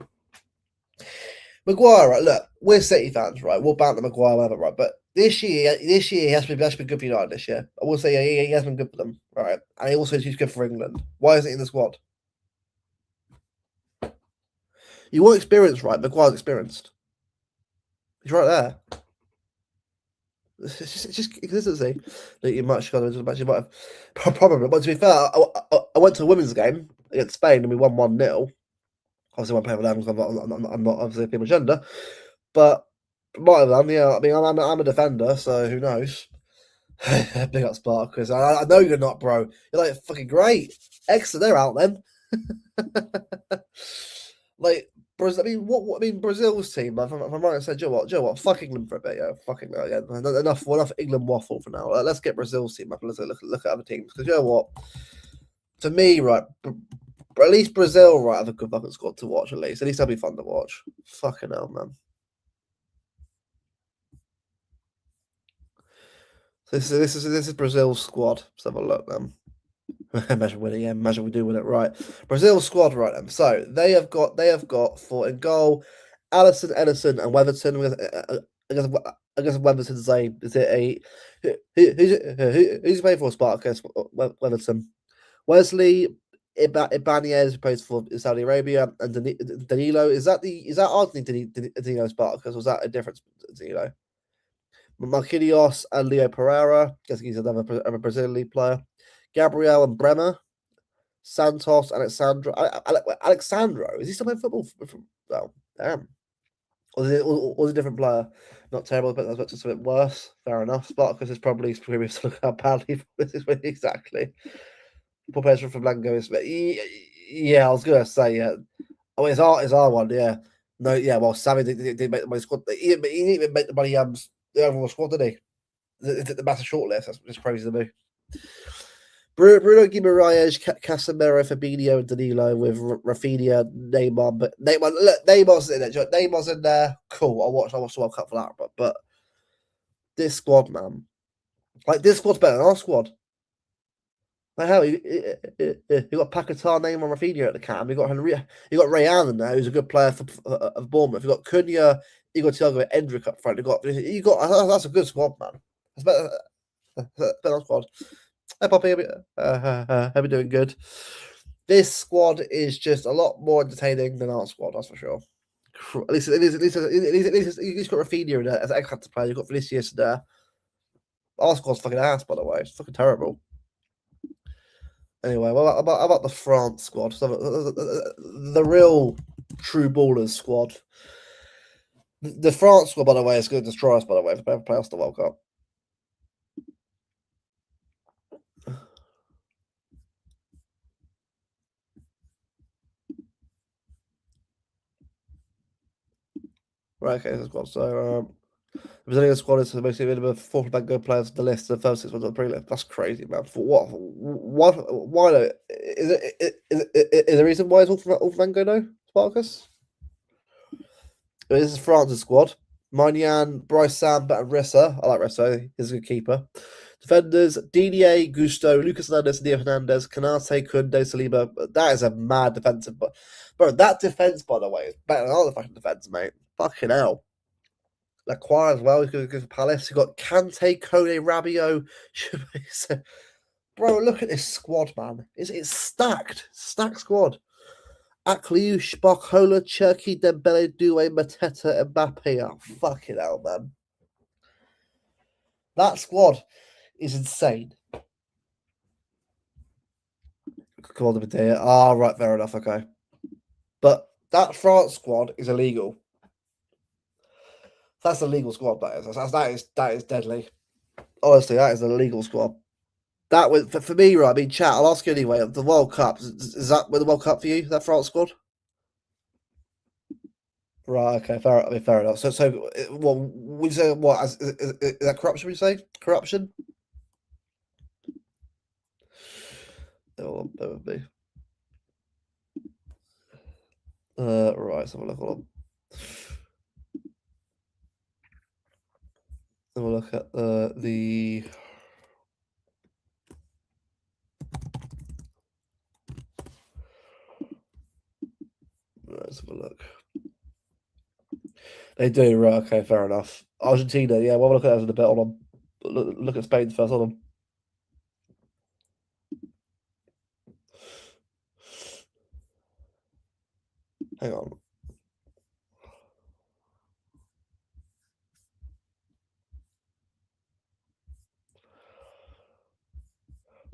B: Maguire, right, look, we're City fans, right? We'll banter Maguire, whatever, right? But this year he has been good for United this year. I will say he has been good for them, right? And he also he's good for England. Why is he in the squad? You want experience, right? Maguire's experienced. He's right there. It's just consistency that you might have probably. But to be fair, I went to a women's game against Spain and we won 1-0. Obviously, I'm playing with them because I'm not obviously a female gender, but might have done. Yeah, I mean, I'm a defender, so who knows? Big up Spartacus. I know you're not, bro. You're like fucking great. Excellent, they're out then. Like Brazil. I mean, Brazil's team. If I'm right, I said, Joe, what? Fuck England for a bit, yeah. Fucking yeah. Enough England waffle for now. Let's get Brazil's team up and let's look at other teams. Because you know what? To me, right, at least Brazil, right, have a good fucking squad to watch. At least that'll be fun to watch. Fucking hell, man. This is Brazil's squad. Let's have a look, then. Imagine winning, yeah. Imagine we do win it, right? Brazil's squad, right then. So they have got for in goal, Alisson, Ederson, and Weatherton. I guess Weatherton say, is it a who's playing for Spartacus? Weatherton, Wesley Ibanez plays for Saudi Arabia, and Danilo is that Anthony Danilo Spartacus? Or was that a different Danilo? Marquinhos and Leo Pereira, guessing he's another Brazilian league player. Gabriel and Bremer, Santos, Alexandro. Is he still playing football? Well, damn. Or is it a different player? Not terrible, but that's just a bit worse. Fair enough. Spartacus is probably screaming to look how badly this is exactly. Poor person from Blanco is, yeah, I was gonna say, yeah. Oh, it's our one, yeah. No, yeah. Well, Sammy did make the money squad. He didn't even make the money. The overall squad, did he? The massive shortlist. That's just crazy to me. Bruno Guimaraes, Casemiro, Fabinho, and Danilo with Rafinha, Neymar. But Neymar's in there. Neymar's in there. Cool. I'll watch the World Cup for that. But this squad, man, like this squad's better than our squad. Like hell, you got Paquetá, Neymar, Rafinha at the camp. You got Rayan in there, who's a good player for Bournemouth. You got Cunha, you got Thiago Endrick up front. You got that's a good squad, man. It's better squad. Hey, Poppy, hope you're doing good. This squad is just a lot more entertaining than our squad, that's for sure. At least you've got Rafinha in there as an X-Factor player. You've got Vinicius in there. Our squad's fucking ass, by the way. It's fucking terrible. Anyway, what about the France squad? So the real true ballers squad. The France squad, by the way, is going to destroy us, by the way, if they ever play us the World Cup. Right, okay, this squad. So, the Brazilian squad is basically a bit of a fourth back good players on the list. The first six ones on the pre-list. That's crazy, man. For what? Why? Is there a reason why it's all from Mango now, Spartacus? This is France's squad. Magnan, Bryce Samba, and Rissa. I like Rissa. He's a good keeper. Defenders: Didier, Gusto, Lucas Hernandez, Neo Hernandez, Canate, Kunde, Saliba. That is a mad defensive. But bro, that defense, by the way, is better than all the fucking defense, mate. Fucking hell. Lacroix as well. He's going to go for Palace. You've got Kante, Kone, Rabiot. Bro, look at this squad, man. It's stacked. Stacked squad. Akliouche, Barcola, Cherki, Dembele, Doué, Mateta, Mbappe. Oh, fucking hell, man. That squad is insane. Come on, Medea. Ah, right, fair enough, okay. But that France squad is illegal. That's a legal squad, that is deadly. Honestly, that is a legal squad. That was for me, right? I mean, chat. I'll ask you anyway. The World Cup is that the World Cup for you? That France squad? Right. Okay. Fair enough. So, what would you say? What is that corruption? Would you say corruption? Oh, that would be. Right. Let's have a look. Hold on. Have a look at the. Let's have a look. They do, right? Okay, fair enough. Argentina, yeah. We'll look at that in a bit. Hold on. Look at Spain first. Hold on. Hang on.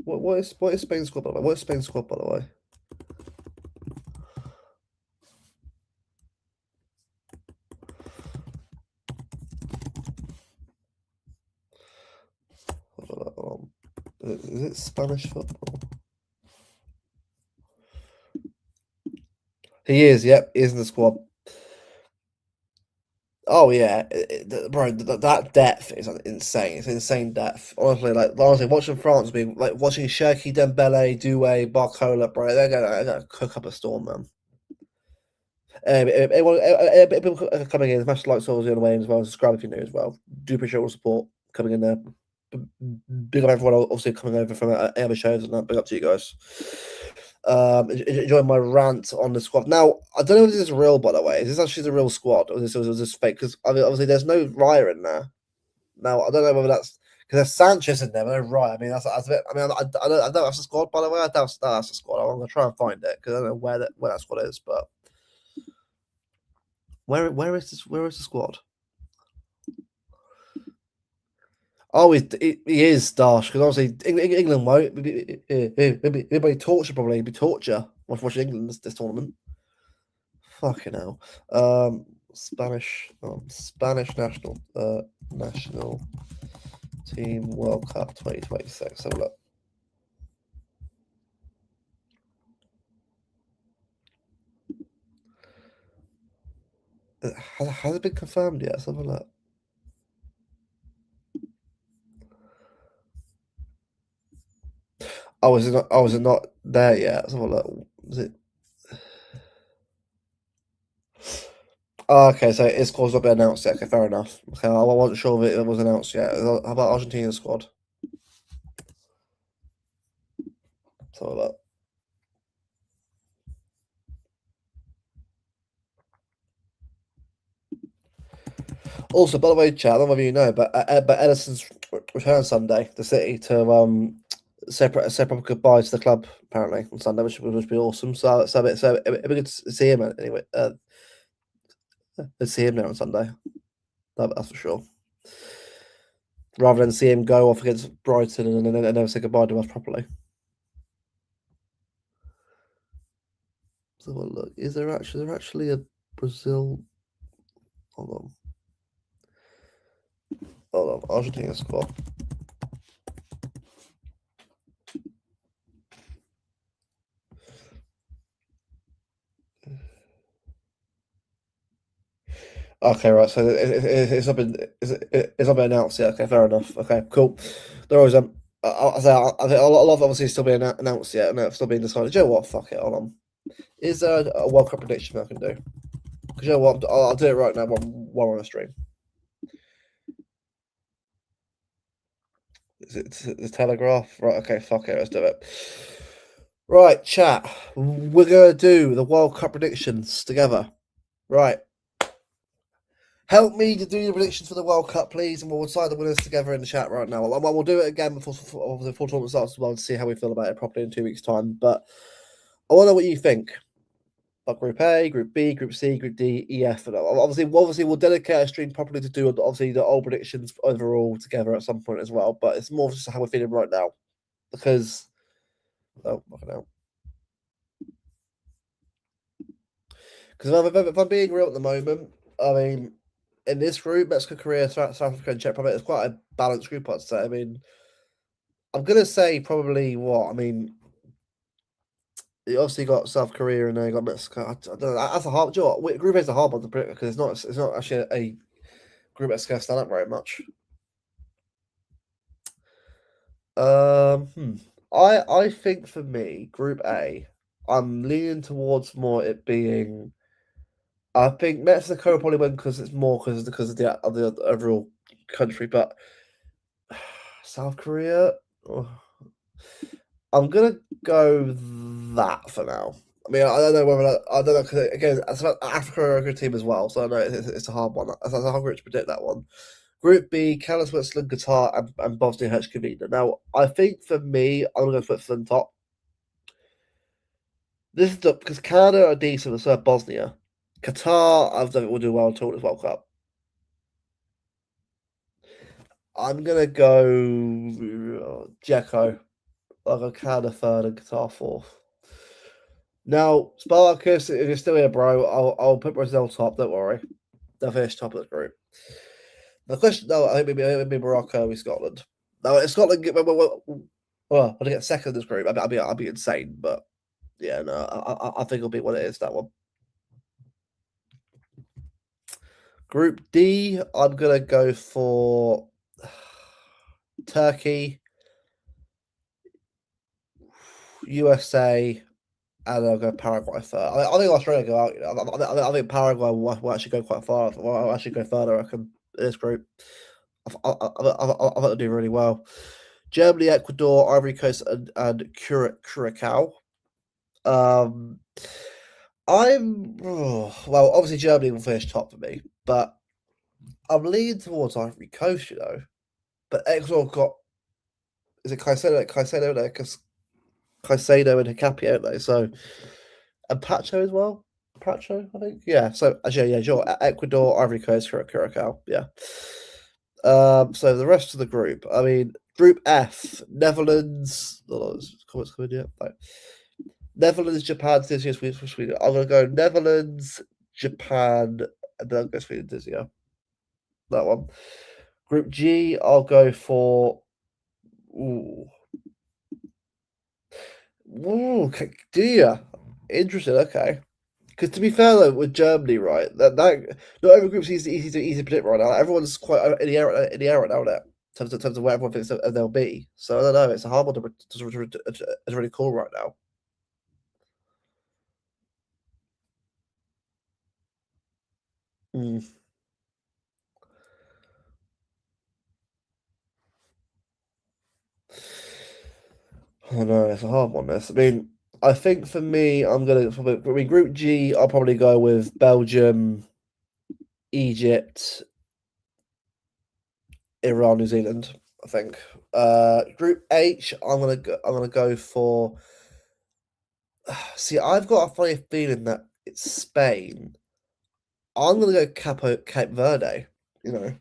B: What is Spain's squad, by the way? What is Spain's squad, by the way? Hold on. Is it Spanish football? He is, yep, he is in the squad. Oh yeah, bro, that depth is insane. It's insane depth. Honestly, watching France being like watching Cherki, Dembele, Doué, Barcola, bro, they're gonna cook up a storm, man. People coming in, much like Solskjaer and Wayne as well. Subscribe if you're new as well. Do appreciate all the support coming in there. Big up everyone, obviously coming over from other shows and that. Big up to you guys. Enjoying my rant on the squad. Now, I don't know if this is real, by the way. Is this actually the real squad, or was this fake? Because I mean, obviously, there's no Raya in there. Now I don't know whether that's because there's Sanchez in there. But they're right. I mean, that's a bit. I mean, I don't know that's the squad. By the way, I doubt that's the squad. I'm gonna try and find it because I don't know where that squad is. But where is this? Where is the squad? Oh, he is Dash because obviously England won't. It'd be torture probably. It'd be torture watching England this tournament. Fucking hell. Spanish national team World Cup 2026. Have a look. Has it been confirmed yet? Let's have a look. Oh, is it not? Oh, is it not there yet? Let's have a look. Is it? Oh, okay, so it's squad's not been announced yet. Okay, fair enough. Okay, I wasn't sure if it was announced yet. How about Argentina's squad? Let's have a look. Also, by the way, chat, I don't know if you know, but Edison's return Sunday, the City, to separate goodbye to the club apparently on Sunday, which would be awesome. So it'd be good to see him anyway. To see him there on Sunday, that's for sure. Rather than see him go off against Brighton and never say goodbye to us properly. So look, is there actually a Brazil? Hold on, Argentina squad. Okay, right. So it's not been announced yet. Okay, fair enough. Okay, cool. There was I think a lot of obviously still being announced yet, and it's still being decided. Do you know what? Fuck it. Hold on. Is there a World Cup prediction I can do? Because you know what? I'll do it right now while we're on a stream. Is it the Telegraph? Right. Okay. Fuck it. Let's do it. Right, chat. We're gonna do the World Cup predictions together. Right. Help me to do the predictions for the World Cup, please, and we'll decide the winners together in the chat right now. We'll do it again before the full tournament starts as well to see how we feel about it properly in 2 weeks' time. But I want to know what you think about Group A, Group B, Group C, Group D, E, F, and obviously we'll dedicate a stream properly to do obviously the old predictions overall together at some point as well. But it's more just how we're feeling right now because if I'm being real at the moment, I mean, in this group, Mexico, Korea, South Africa, and Czech Republic, it's quite a balanced group, I'd say. I mean, I'm gonna say probably what I mean. You obviously got South Korea and then you got Mexico. I don't know. That's a hard. Do you know what? Group A is a hard one to predict because it's not actually a group that's going to stand up very much. I think for me, Group A, I'm leaning towards more it being. I think Mexico will probably win because it's more because of the overall country, but South Korea. I'm gonna go that for now. I mean, I don't know whether I don't know because again, Africa are a good team as well, so I know it's a hard one. It's hard to predict that one. Group B: Canada, Switzerland, Qatar, and Bosnia Herzegovina. Now, I think for me, I'm gonna go Switzerland top. This is because Canada are decent, so are Bosnia. Qatar, I don't think will do well at all in this World Cup. I'm gonna go Jekko. I'll go Canada third and Qatar fourth. Now, Spartacus, if you're still here, bro, I'll put Brazil top. Don't worry, they'll finish top of the group. The question, no, I think maybe Morocco or Scotland. No, if Scotland well, when I get second in this group, I'll be insane. But yeah, no, I think it'll be what it is. That one. Group D, I'm gonna go for Turkey, USA, and I'll go Paraguay third. I think Australia go out. I think Paraguay will actually go quite far. Will actually go further. I reckon in this group. I think they'll do really well. Germany, Ecuador, Ivory Coast, and Curacao. I'm well. Obviously, Germany will finish top for me, but I'm leaning towards Ivory Coast, but Ecuador got is it Caicedo there? Because Caicedo and Hicapi, aren't they? So and Pacho as well. Pacho, I think. Yeah. So actually, yeah, sure. Ecuador, Ivory Coast, Curacao. Yeah. So the rest of the group. I mean, Group F: Netherlands. Oh, comments coming yet? No. Netherlands, Japan, Tunisia, Sweden. I'm gonna go Netherlands, Japan, and then I'll go Sweden, Tunisia. That one. Group G, I'll go for. Ooh, do you? Interesting. Okay. Because to be fair though, with Germany, right, that not every group's easy to predict right now. Everyone's quite in the air right now, in terms of where everyone thinks they'll be. So I don't know. It's a hard one to really call right now. Mm. I don't know. It's a hard one. This. I mean, I think for me, I'm gonna. I mean, Group G, I'll probably go with Belgium, Egypt, Iran, New Zealand. I think. Group H, I'm gonna go for. See, I've got a funny feeling that it's Spain. I'm gonna go Cape Verde. You know,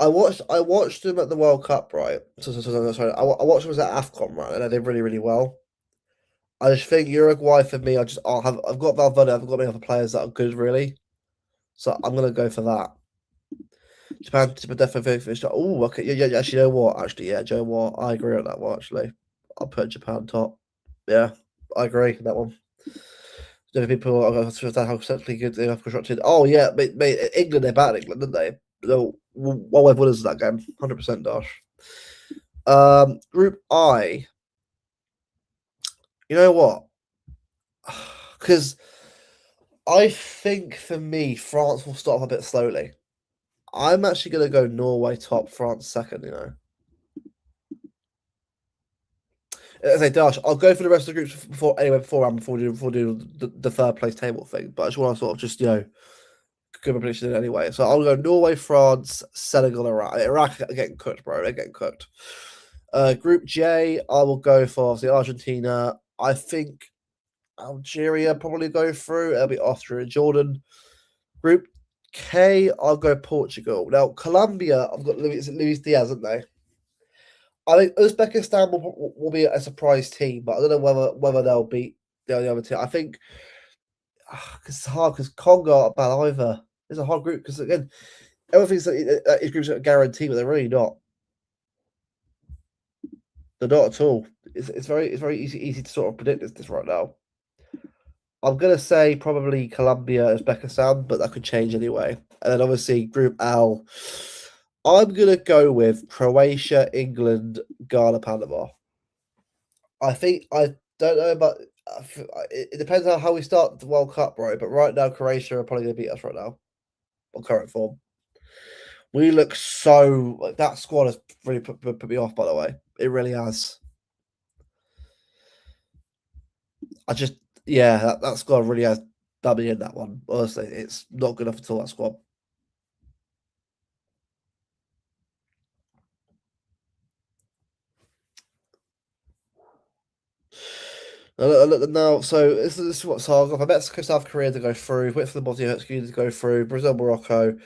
B: I watched them at the World Cup, right? Sorry, I watched them at AFCON, right, and they did really well. I just think Uruguay for me, I've got Valverde, I've got many other players that are good, really. So I'm gonna go for that. Japan definitely finished. Oh, okay, yeah. Actually, you know what? Actually, yeah, Joe, what? I agree on that one. Actually, I'll put Japan top. Yeah, I agree on that one. The people are how conceptually good they have constructed. Oh yeah, mate, England they're bad England, didn't they? No, well, we've won us that game, 100% Dash. Group I. You know what? Because I think for me, France will start off a bit slowly. I'm actually going to go Norway top, France second. As I Dash, I'll go for the rest of the groups before doing the third place table thing. But I just want to sort of just give a prediction anyway. So I'll go Norway, France, Senegal, Iraq. Iraq are getting cooked, bro. They're getting cooked. Group J, I will go for the Argentina. I think Algeria probably go through. It'll be Austria and Jordan. Group K, I'll go Portugal. Now Colombia, I've got Luis Diaz, haven't they? I think Uzbekistan will be a surprise team, but I don't know whether they'll beat the other team. I think cause it's hard because Congo are bad either. It's a hard group because again, everyone thinks that these groups are guaranteed, but they're really not. They're not at all. It's very easy to sort of predict this right now. I'm gonna say probably Colombia, Uzbekistan, but that could change anyway. And then obviously Group L, I'm gonna go with Croatia, England, Ghana, Panama. I don't know about. It depends on how we start the World Cup, right? But right now, Croatia are probably going to beat us right now on current form. We look so like that squad has really put me off. By the way, it really has. I just yeah, that squad really has done me in that one. Honestly, it's not good enough at all. That squad. Now, so this is what so I've got Mexico, South Korea to go through. Wait for the Bosnia Herzegovina to go through. Brazil, Morocco,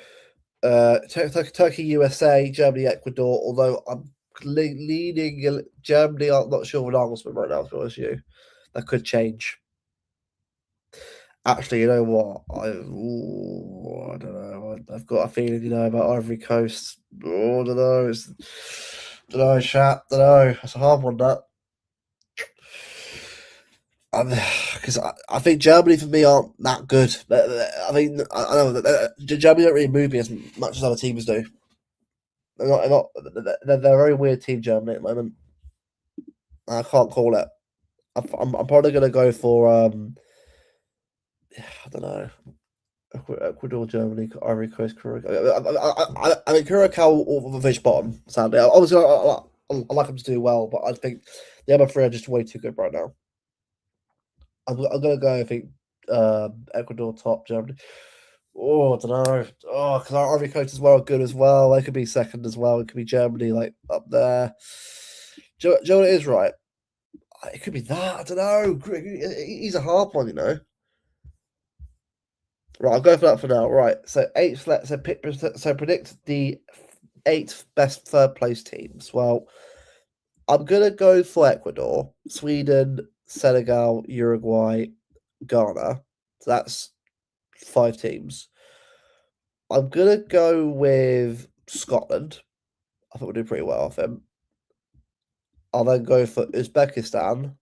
B: Turkey, USA, Germany, Ecuador. Although I'm leaning Germany, I'm not sure what Argosman right now. To be honest with you, that could change. Actually, you know what? I don't know. I've got a feeling, about Ivory Coast. Oh, I don't know. Don't know, chat. Don't know. It's a hard one, that. Because I think Germany for me aren't that good. I mean, I know that Germany don't really move me as much as other teams do. They're a very weird team, Germany at the moment. I can't call it. I'm probably going to go for I don't know. Ecuador, Germany, Ivory Coast, Curacao. I mean, Curacao will finish bottom. Sadly, obviously, I like them to do well, but I think the other three are just way too good right now. I'm going to go. I think Ecuador top, Germany. Oh, I don't know. Oh, because our Ivory Coast as well are good as well. They could be second as well. It could be Germany, like up there. Do you know what it is, right? It could be that. I don't know. He's a hard one, you know. Right, I'll go for that for now. Right, so so predict the 8 best third place teams. Well, I'm gonna go for Ecuador, Sweden, Senegal, Uruguay, Ghana. So that's 5 teams. I'm gonna go with Scotland. I think we'll do pretty well off him. I'll then go for Uzbekistan,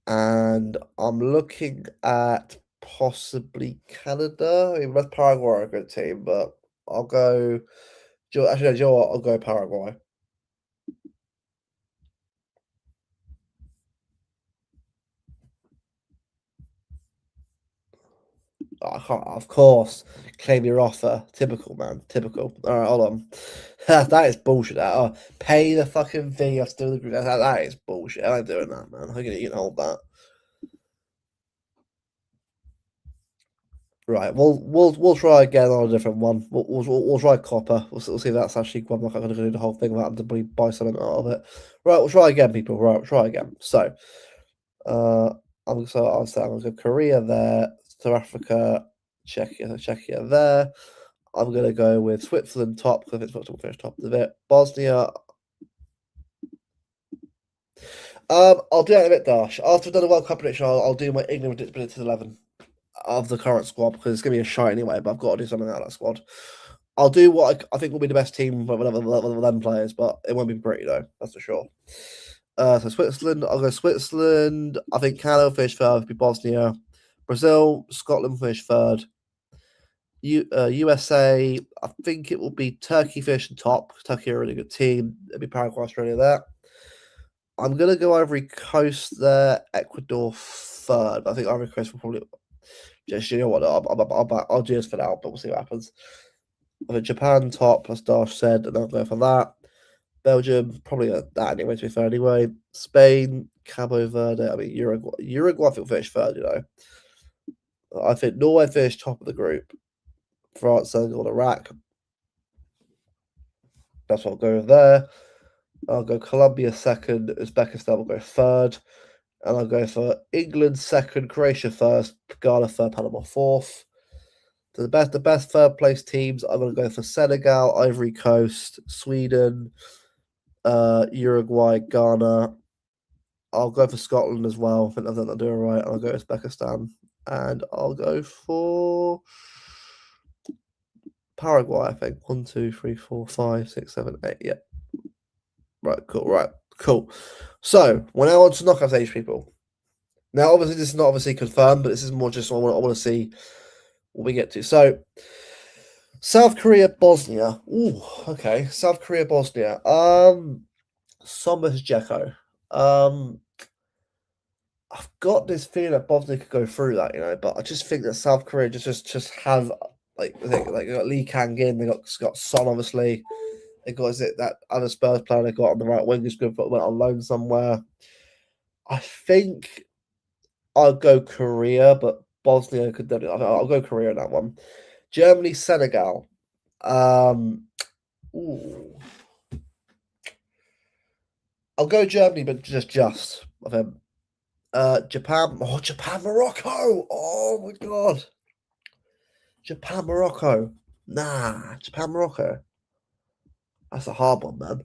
B: and I'm looking at possibly Canada. I mean, West Paraguay are a good team, but I'll go. Actually, no, do you know what? I'll go Paraguay. I can't, of course, claim your offer. Typical, man. Typical. All right, hold on. That is bullshit. Pay the fucking fee. I still agree. That is bullshit. I ain't doing that, man. I'm gonna you can hold that. Right. We'll try again on a different one. We'll try copper. We'll see if that's actually one. I'm not going to do the whole thing without having to buy something out of it. Right. We'll try again, people. Right. We'll try again. So, I'll say I'm going to go Korea there, South Africa, Czechia there. I'm going to go with Switzerland top because it's not finish top of it. Bosnia. I'll do that in a bit, Dash. After I've done the World Cup prediction, I'll do my England predicted 11 of the current squad because it's going to be a shite anyway, but I've got to do something out of that squad. I'll do what I think will be the best team with 11 players, but it won't be pretty, though. That's for sure. So Switzerland, I'll go Switzerland. I think Canada will finish third, be Bosnia. Brazil, Scotland finish third. USA, I think it will be Turkey finishing top. Turkey are a really good team. It'll be Paraguay, Australia there. I'm going to go Ivory Coast there. Ecuador third. I think Ivory Coast will probably. Just, you know what? I'll do this for now, but we'll see what happens. I think Japan top, as Dash said, and I'll go for that. Belgium, probably that anyway, to be fair, anyway. Spain, Cabo Verde, I mean, Uruguay, I think finished third, you know. I think Norway finished top of the group. France, Senegal, Iraq. That's what I'll go with there. I'll go Colombia second, Uzbekistan will go third. And I'll go for England second, Croatia first, Ghana third, Panama fourth. So the best third place teams, I'm going to go for Senegal, Ivory Coast, Sweden, Uruguay, Ghana. I'll go for Scotland as well. I think I'll do it right. I'll go Uzbekistan, and I'll go for Paraguay. I think 1, 2, 3, 4, 5, 6, 7, 8. Yeah. Right. Cool. Right. Cool. So we're now on to knockout stage, people. Now, obviously, this is not obviously confirmed, but this is more just I want to see what we get to. So, South Korea, Bosnia. Ooh, okay. South Korea, Bosnia. Somers Jekko. I've got this feeling that Bosnia could go through that, you know, but I just think that South Korea just have like they got Lee Kang in, they got Son obviously, they got is it that other Spurs player they got on the right wing who's good but went on loan somewhere. I think I'll go Korea, but Bosnia could definitely. I'll go Korea in that one. Germany, Senegal. Ooh. I'll go Germany, but just of him. Japan. Oh, Japan, Morocco. Oh my god. Japan, Morocco. Nah, Japan, Morocco. That's a hard one, man.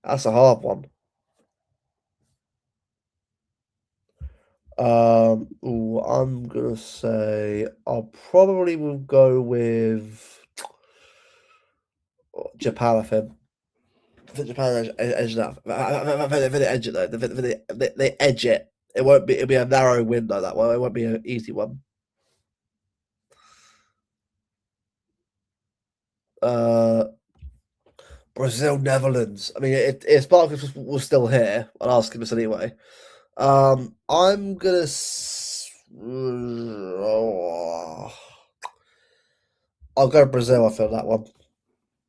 B: That's a hard one. Ooh, I'm gonna say I'll probably will go with Japan. I think. I think Japan edge that. I think they edge it though. They edge it. It won't be. It'll be a narrow win though. That one. It won't be an easy one. Uh, Brazil, Netherlands. I mean, if Spartacus was still here, I'd ask him this anyway. I'm gonna. Oh, I'll go Brazil. I feel that one.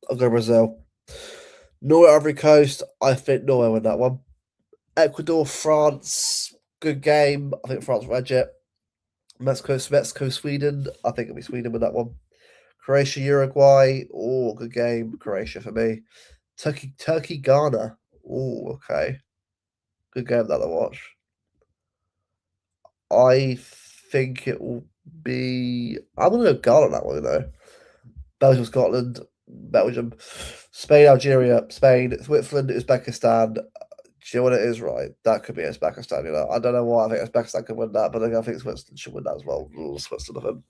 B: I'll go Brazil. Norway, Ivory Coast. I think Norway win that one. Ecuador, France. good game. I think France will edge it. Mexico, Sweden. I think it'll be Sweden with that one. Croatia, Uruguay. Oh, good game. Croatia for me. Turkey, Ghana. Oh, okay. Good game that I watch. I think it will be. I'm gonna go Ghana on that one though. Belgium, Scotland, Belgium, Spain, Algeria, Spain, Switzerland, Uzbekistan. Do you know what it is, right? That could be Uzbekistan, you know. I don't know why I think Uzbekistan could win that, but I think Switzerland should win that as well. Ooh, Switzerland, I think.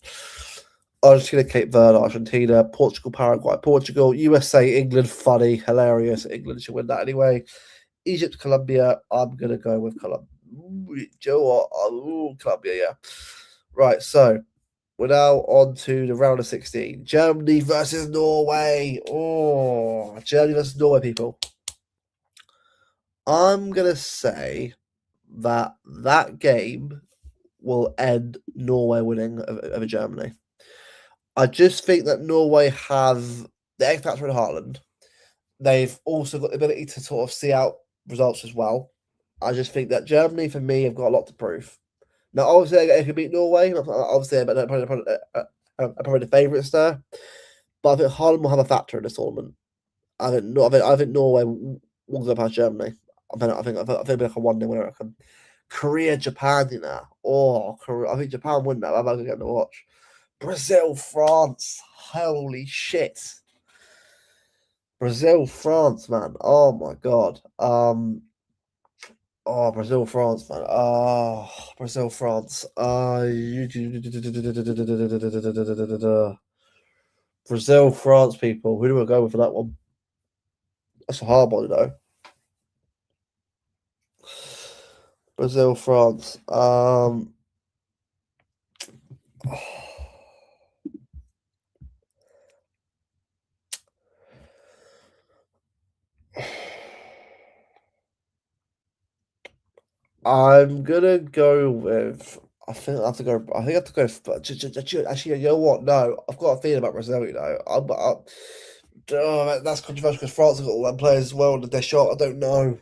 B: Argentina, Cape Verde, Argentina, Portugal, Paraguay, Portugal, USA, England, funny, hilarious. England should win that anyway. Egypt, Colombia, I'm going to go with Colombia. Do you know what? Colombia, yeah. Right, so we're now on to the round of 16. Germany versus Norway. Oh, Germany versus Norway, people. I'm going to say that game will end Norway winning over Germany. I just think that Norway have the X factor in Haaland. They've also got the ability to sort of see out results as well. I just think that Germany, for me, have got a lot to prove. Now, obviously, they could beat Norway. Obviously, they're probably the favourites there. But I think Haaland will have a factor in this tournament. I think Norway will go past Germany. I think it'll be like a 1-0 winner. I reckon. Korea, Japan, you know. Oh, Korea, I think Japan win that. I'm not going to watch. Brazil, France. Holy shit. Brazil, France, man. Oh my god. Brazil, France, man. Brazil, France. Brazil, France, people. Who do I go with for that one? That's a hard one, you know. Brazil, France. I'm gonna go with. I think I have to go. I think I have to go. Actually, you know what? No, I've got a feeling about Brazil. You know, that's controversial because France have got all them players as well. And they're shot. I don't know.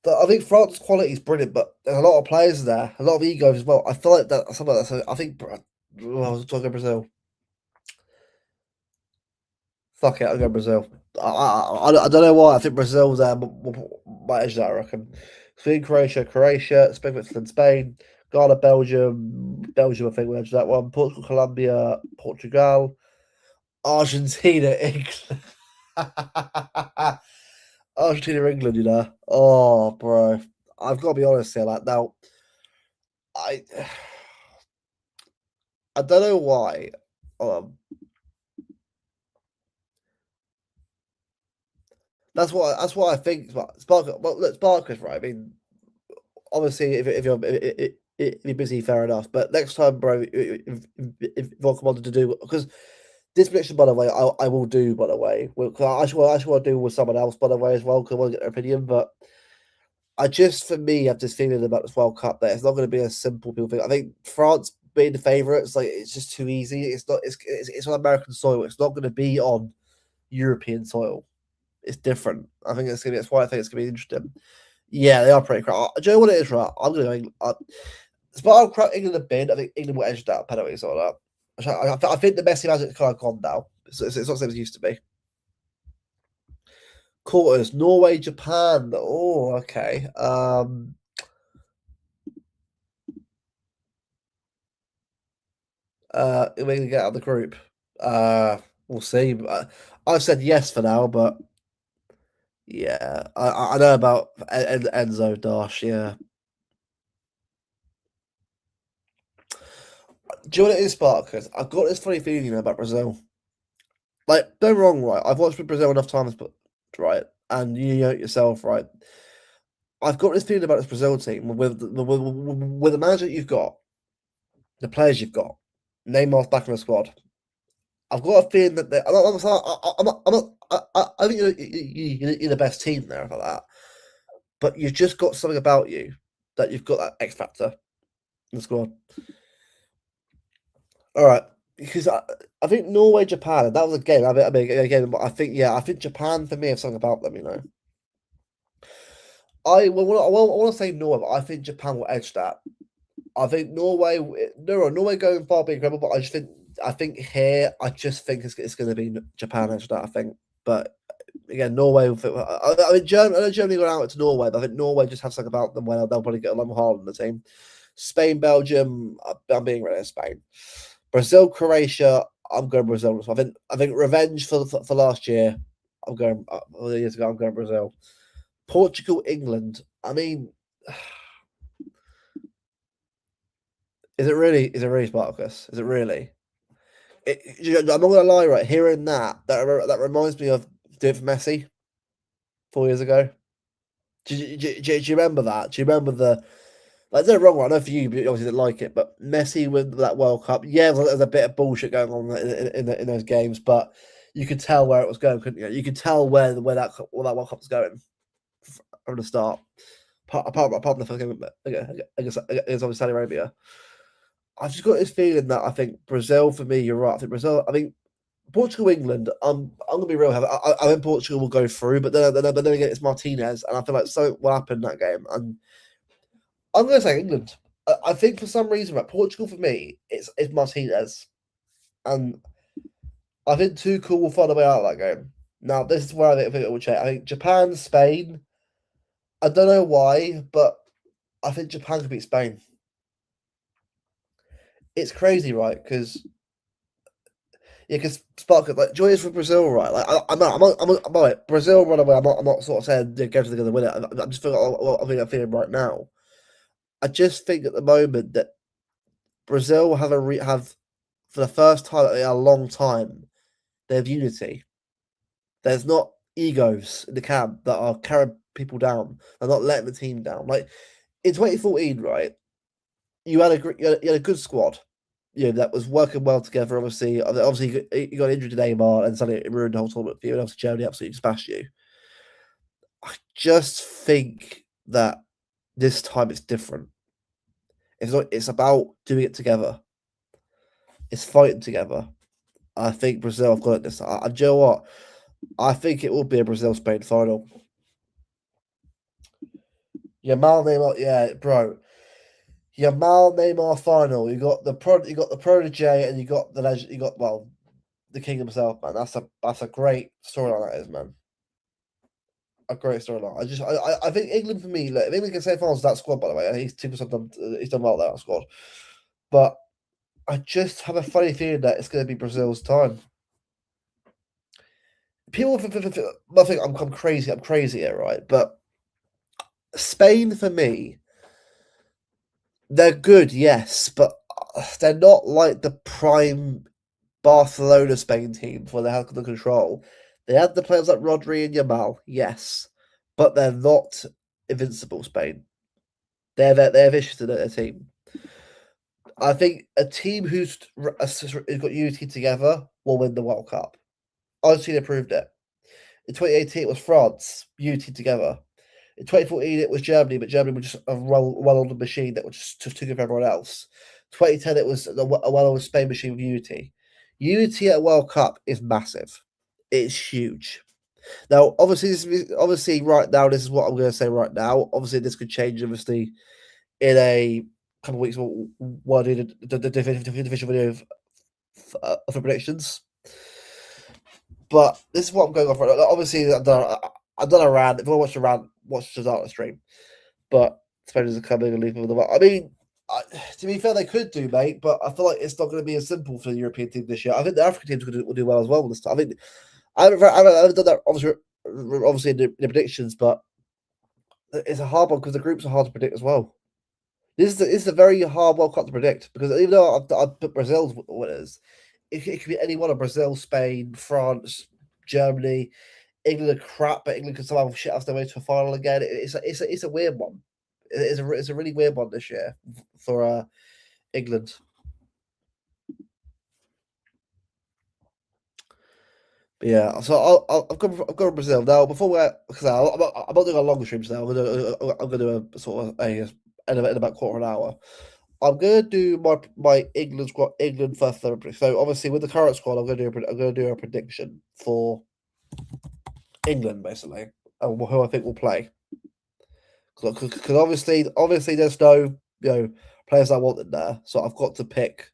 B: I think France's quality is brilliant, but there's a lot of players there, a lot of egos as well. I feel like that. Some of that. So I think. I was talking Brazil. Fuck it, I'll go Brazil. I don't know why. I think Brazil's there might edge that, I reckon. Spain, Croatia, Spain, Switzerland, Spain, Ghana, Belgium, I think will edge that one. Portugal, Colombia, Portugal, Argentina, England. Argentina, England, you know. Oh, bro. I've got to be honest here. Like, now, I, I don't know why. Um, that's what I think. Spark, well, look, Sparkers, right? I mean, obviously, if you're busy, fair enough. But next time, bro, if Volker wanted to do, because this prediction, by the way, I will do. By the way, I actually want to do with someone else, by the way, as well, because I want to get their opinion. But I just, for me, have this feeling about this World Cup that it's not going to be a simple people thing. I think France being the favourites, like it's just too easy. It's not. It's on American soil. It's not going to be on European soil. It's different. I think it's gonna be. That's why I think it's gonna be interesting. Yeah, they are pretty crap. Do you know what it is, right? I'm going to go England. As part of England a bid, I think England will edge that penalties or that. I think the Messi magic's kind of gone now. It's not the same as it used to be. Quarters, Norway, Japan. Oh, okay. We're going to get out of the group. We'll see. I've said yes for now, but yeah, I know about Enzo Dash. Yeah. Do you know what it is, Sparkers? I've got this funny feeling about Brazil. Like, don't wrong, right? I've watched Brazil enough times, but right, and you know it yourself, right? I've got this feeling about this Brazil team with the manager you've got, the players you've got, Neymar's back in the squad. I've got a feeling that I think you're the best team there for that, but you've just got something about you that you've got that X factor in the squad. All right, because I think Norway, Japan, that was a game. I think Japan for me have something about them, you know. I want to say Norway, but I think Japan will edge that. I think Norway going far being incredible, but I think here, I just think it's going to be Japan edge that. I think, but again, Norway. I mean, Germany. I know Germany got out to Norway, but I think Norway just have something about them where they'll probably get a lot more hard on the team. Spain, Belgium. I'm being ready. Spain, Brazil, Croatia. I'm going Brazil. So I think revenge for last year. I'm going years ago. I'm going Brazil. Portugal, England. I mean, is it really? Is it really Spartacus? Is it really? I'm not gonna lie. Right, hearing that reminds me of doing it for Messi 4 years ago. Do you remember that? Do you remember the? Like, don't get me wrong. I know for you, you obviously didn't like it, but Messi with that World Cup, yeah, there's a bit of bullshit going on in those games, but you could tell where it was going, couldn't you? You could tell where that World Cup was going from the start. Apart from the first game against obviously Saudi Arabia, I've just got this feeling that I think Brazil, for me, you're right. I think Brazil. I think Portugal, England. I'm gonna be real. I think Portugal will go through, but then again, it's Martinez, and I feel like something will happen in that game. And I'm gonna say England. I think for some reason, right, Portugal for me, it's Martinez, and I think Tuchel will find a way out of that game. Now, this is where I think it will change. I think Japan, Spain. I don't know why, but I think Japan could beat Spain. It's crazy, right? Because Spark like joy is for Brazil, right? Like I'm not Brazil run away. I'm not sort of saying go to the going to win it. I'm just feeling I'm feeling right now. I just think at the moment that Brazil will have for the first time in a long time they have unity. There's not egos in the camp that are carrying people down. They're not letting the team down. Like in 2014, right? You had a good squad. You know, that was working well together. Obviously, you got injured to Neymar, and suddenly it ruined the whole tournament for you. And obviously, Germany absolutely smashed you. I just think that this time it's different. It's about doing it together. It's fighting together. I think Brazil have got it this time. Do you know what? I think it will be a Brazil Spain final. Yamal Neymar, yeah, bro. Yamal Neymar final. You got the protege, and you got the legend. You got the king himself, man. That's a great storyline. That is, man. A great storyline. I think England for me. Look, if England can say finals, that squad, by the way, he's 2% done. He's done well that squad, but I just have a funny feeling that it's going to be Brazil's time. People think I'm crazy. I'm crazy here, right? But Spain for me, they're good, yes, but they're not like the prime Barcelona Spain team for they had the control. They had the players like Rodri and Yamal, yes, but they're not invincible. Spain. They have issues in their team. I think a team who's got unity together will win the World Cup. Honestly, they proved it. In 2018, it was France, unity together. In 2014, it was Germany, but Germany was just a well-oiled machine that was just took over everyone else. 2010, it was a well-oiled Spain machine with unity. Unity at a World Cup is massive. It's huge. Now, obviously, right now, this is what I'm going to say right now. Obviously, this could change, obviously, in a couple of weeks while I do the official video for predictions. But this is what I'm going off right now. Obviously, I've done a rant. If I watch the rant, watch the start of the stream. But Spurs are coming and leaving with them. I mean, to be fair, they could do, mate, but I feel like it's not going to be as simple for the European team this year. I think the African teams will do well as well this time. I think I haven't done that obviously in the predictions, but it's a hard one because the groups are hard to predict as well. This is a very hard World Cup to predict because even though I've put Brazil's winners, it could be any one of Brazil, Spain, France, Germany. England are crap, but England can somehow shit us their way to a final again. It's a weird one. It's a really weird one this year for England. But yeah, so I've gone Brazil now. Before we, because I'm not doing a long streams now. I'm gonna do a sort of in about quarter of an hour. I'm gonna do my England squad, England first third. So obviously with the current squad, I'm gonna do a prediction for England basically, and who I think will play. Because obviously, there's no players I want in there, so I've got to pick.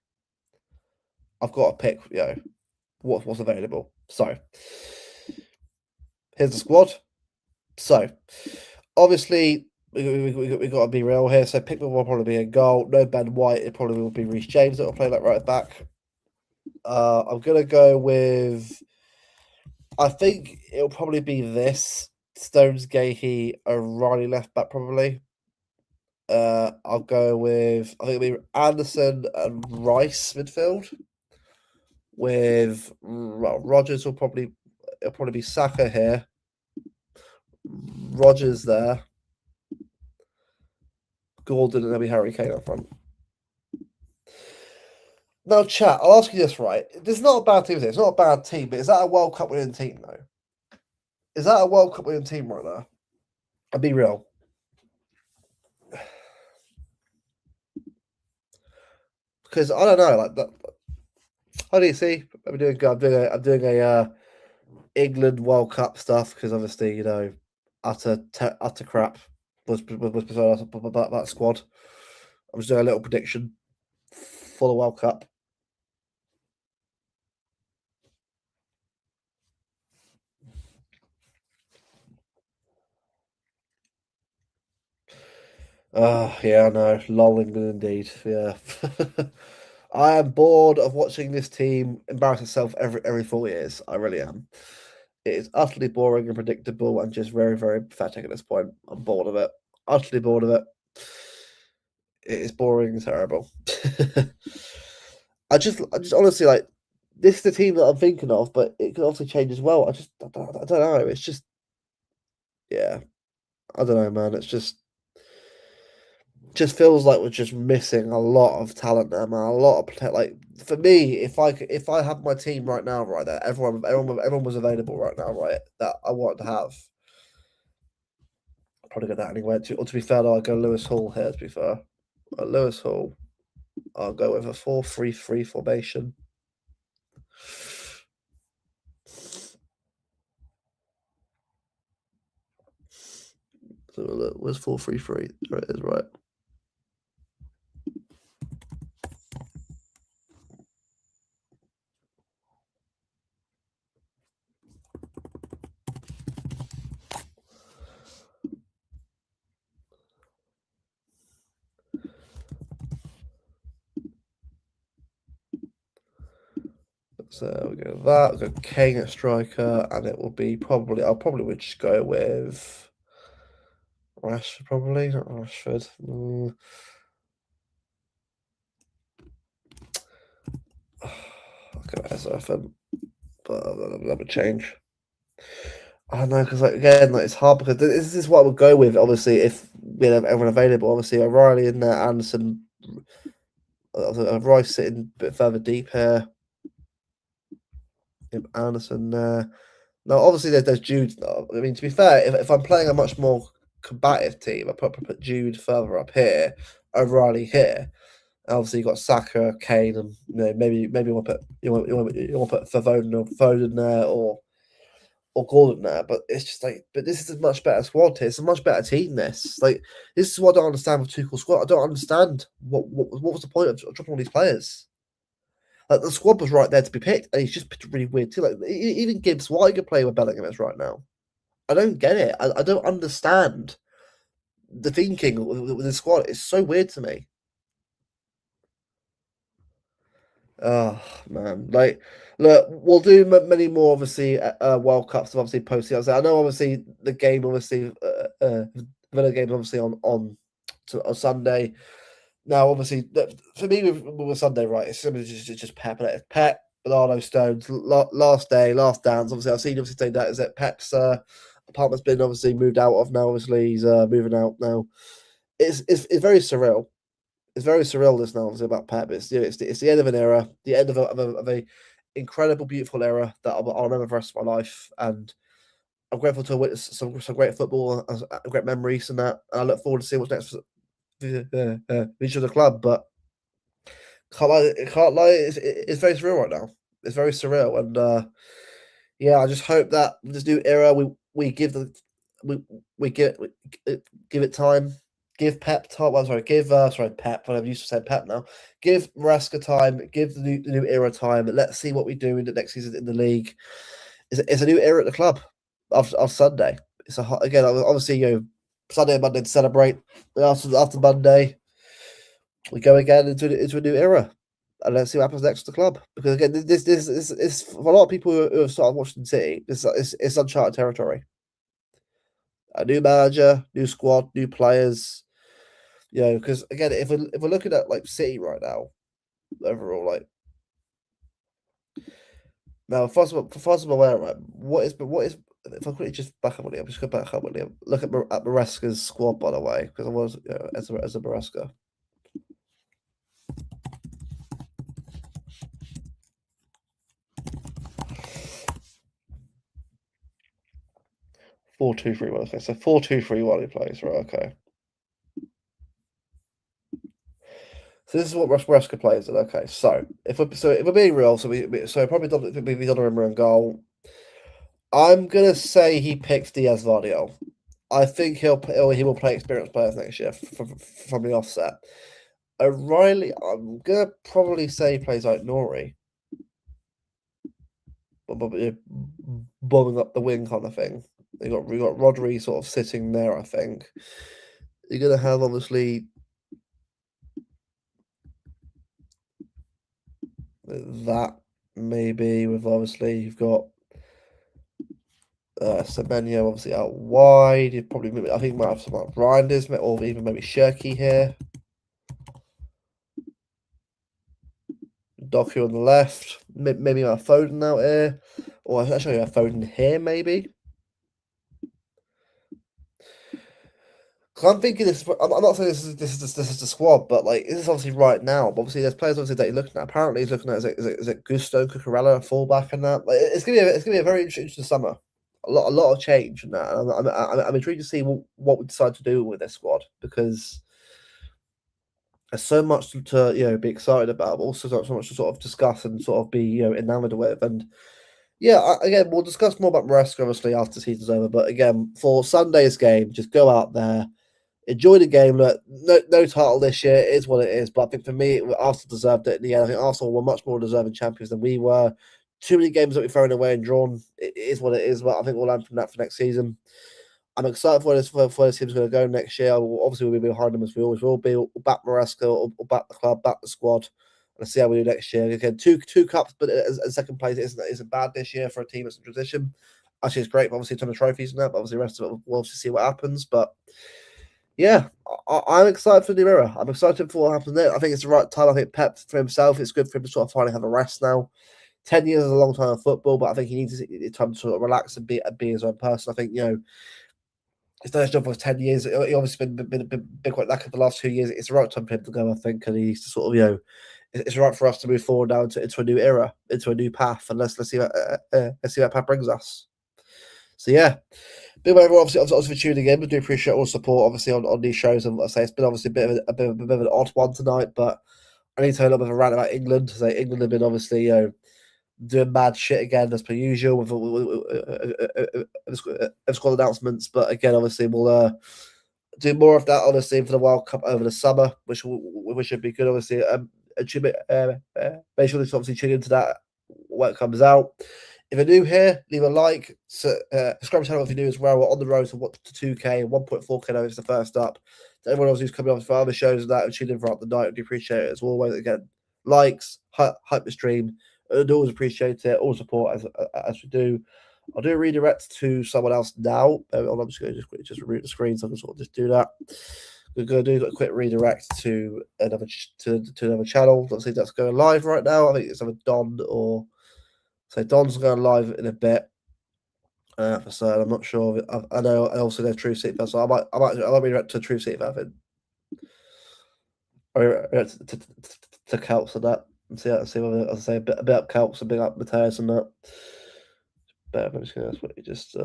B: I've got to pick what's available. So here's the squad. So obviously we got to be real here. So Pickford will probably be a goal. No Ben White. It probably will be Reece James that will play that right back. I'm gonna go with. I think it'll probably be this Stones, Gahey, O'Reilly left back probably. I'll go with I think it'll be Anderson and Rice midfield. With Rogers will probably it'll probably be Saka here. Rogers there. Gordon and there'll be Harry Kane up front. Now, chat, I'll ask you this, right? This is not a bad team, is it? It's not a bad team, but is that a World Cup winning team, though? Is that a World Cup winning team right there? I'll be real. Because I don't know, like that. How do you see? I'm doing good. I'm doing a England World Cup stuff because obviously utter crap was that squad. I'm just doing a little prediction for the World Cup. Yeah, I know. Lol England indeed. Yeah. I am bored of watching this team embarrass itself every 4 years. I really am. It is utterly boring and predictable and just very, very pathetic at this point. I'm bored of it. Utterly bored of it. It is boring and terrible. I just honestly like this is the team that I'm thinking of, but it could also change as well. I don't know. It's just yeah. I don't know, man. It's just feels like we're just missing a lot of talent there, man. A lot of like for me, if I have my team right now, right there, everyone was available right now, right? That I want to have. I'll probably get that anyway. To be fair, though, I'll go Lewis Hall here. To be fair, Lewis Hall. I'll go with a 4-3-3 formation. So look, where's 4-3-3? There it is, right. So we go that. We'll go Kane at striker, and it will be probably. I probably would just go with Rashford, probably not Rashford. I'll go SFM, but that would change. I don't know because again, it's hard because this is what I would go with. Obviously, if we have everyone available, obviously O'Reilly in there, Anderson, Rice sitting a bit further deep here. Anderson there. Now, obviously, there's Jude. I mean, to be fair, if I'm playing a much more combative team, I put Jude further up here, O'Reilly here. Obviously, you got Saka, Kane, and maybe you want to put you want to put Foden there or Gordon there. But it's just like, but this is a much better squad here. It's a much better team. This is what I don't understand with Tuchel's squad. I don't understand what was the point of dropping all these players. Like the squad was right there to be picked, and he's just picked a really weird team. Like even Gibbs, why could play with Bellingham is right now? I don't get it. I don't understand the thinking with the squad. It's so weird to me. Oh man, like look, we'll do many more obviously World Cups, obviously post the I know obviously the game, obviously Villa game, obviously on Sunday. Now, obviously, for me with Sunday, right, it's just Pep, Bernardo Stones, last day, last dance. Obviously, I've seen obviously say that is that Pep's apartment's been obviously moved out of now. Obviously, he's moving out now. It's very surreal. It's very surreal. This now, obviously, about Pep. It's the end of an era, the end of a incredible, beautiful era that I'll remember the rest of my life. And I'm grateful to witness some great football, great memories, and that. And I look forward to seeing what's next for each of the club. But can't lie. It's very surreal right now. It's very surreal, and yeah, I just hope that this new era we give we give it time. Give Pep time. I'm sorry. Give Pep. Whatever you used to say Pep now. Give Maresca time. Give the new era time. Let's see what we do in the next season in the league. It's a new era at the club after Sunday. Again obviously Sunday and Monday to celebrate. After Monday we go again into a new era. And let's see what happens next to the club. Because again, this is for a lot of people who have started watching City. It's uncharted territory. A new manager, new squad, new players. Because again, if we're looking at like City right now, overall, like now, first I'm aware, right? What is if I quickly just back up on it, I'm just go back up on it. Look at Maresca's squad, by the way, because I was as a Maresca. 4-2-3-1. Okay, so 4-2-3-1 he plays, right? Okay. So this is what Maresca plays in. Okay, so if we're being real, so probably Donnarumma in goal. I'm gonna say he picks Diaz Vardiol. I think he will play experienced players next year from the offset. O'Reilly, I'm gonna probably say he plays like Nori, bombing up the wing kind of thing. We got Rodri sort of sitting there. I think you're gonna have obviously that maybe with obviously you've got Semenyo obviously out wide. You probably I think might have some like Reinders or even maybe Shirky here. Doku on the left, maybe a Foden out here, or actually a Foden here maybe. Because I'm thinking this. I'm not saying this is the squad, but like this is obviously right now. But obviously, there's players obviously that you're looking at. Apparently, he's looking at is it Gusto Cucurella, a fullback, and that. Like, it's gonna be a very interesting summer. A lot of change in that. And I'm intrigued to see what we decide to do with this squad because there's so much to be excited about, but also so much to sort of discuss and sort of be enamored with. And yeah, again, we'll discuss more about Maresca obviously after the season's over. But again, for Sunday's game, just go out there, enjoy the game. Look, no title this year. It is what it is. But I think for me, Arsenal deserved it in the end. I think Arsenal were much more deserving champions than we were. Too many games that we've thrown away and drawn. It is what it is. But I think we'll learn from that for next season. I'm excited for where this team's going to go next year. Obviously, we'll be behind them as we always will be. We'll back Maresca, we'll back the club, back the squad, and see how we do next year. Again, two cups, but as second place isn't bad this year for a team that's in transition. Actually, it's great. Obviously, a ton of trophies and that. But obviously, the rest of it, we'll obviously see what happens. But yeah, I'm excited for the new era. I'm excited for what happens there. I think it's the right time. I think Pep for himself, it's good for him to sort of finally have a rest now. 10 years is a long time in football, but I think he needs time to sort of relax and be his own person. I think he's done his job for 10 years. He obviously been quite lack of the last 2 years. It's the right time for him to go, I think, and he needs to sort of it's right for us to move forward now into a new era, into a new path, and let's see what path brings us. So yeah, big way everyone obviously for tuning in. We do appreciate all the support, obviously on these shows. And I say it's been obviously a bit of an odd one tonight, but I need to tell you a little bit of a rant about England. So England have been obviously doing mad shit again as per usual with squad announcements. But again, obviously we'll do more of that honestly for the World Cup over the summer, which should be good. Obviously, make sure to obviously tune into that when it comes out. If you're new here, leave a like. Subscribe to the channel if you're new as well. We're on the road to 2K, 1.4K now is the first up. To everyone else who's coming on for other shows and that and tuning in throughout the night, I do appreciate it as always. Again, likes, hype the stream. I'd always appreciate it. All support as we do. I'll do a redirect to someone else now. I'm just going to just read the screen, so I can sort of just do that. We're going to do a quick redirect to another another channel. Let's see if that's going live right now. I think it's either Don or Don's going live in a bit. For certain, I'm not sure. I know. I also know True City, so I might redirect to True City. I think. Or to Celts and that. And see whether, as I say, a bit up Celts, a bit up Mateus and that. But I'm just going to just.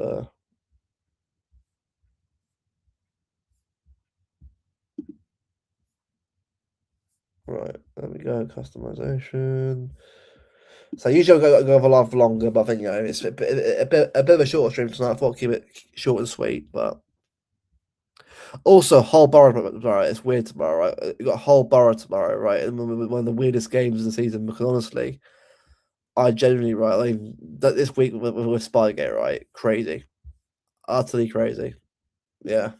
B: Right, there we go. Customization. So usually I'll go for live for longer, but I think it's a bit of a shorter stream tonight. I thought I'd keep it short and sweet, but also whole borough tomorrow. It's weird tomorrow, right? You got a whole borough tomorrow, right? And one of the weirdest games of the season because honestly, I genuinely this week with Spygate, right? Crazy, utterly crazy. Yeah,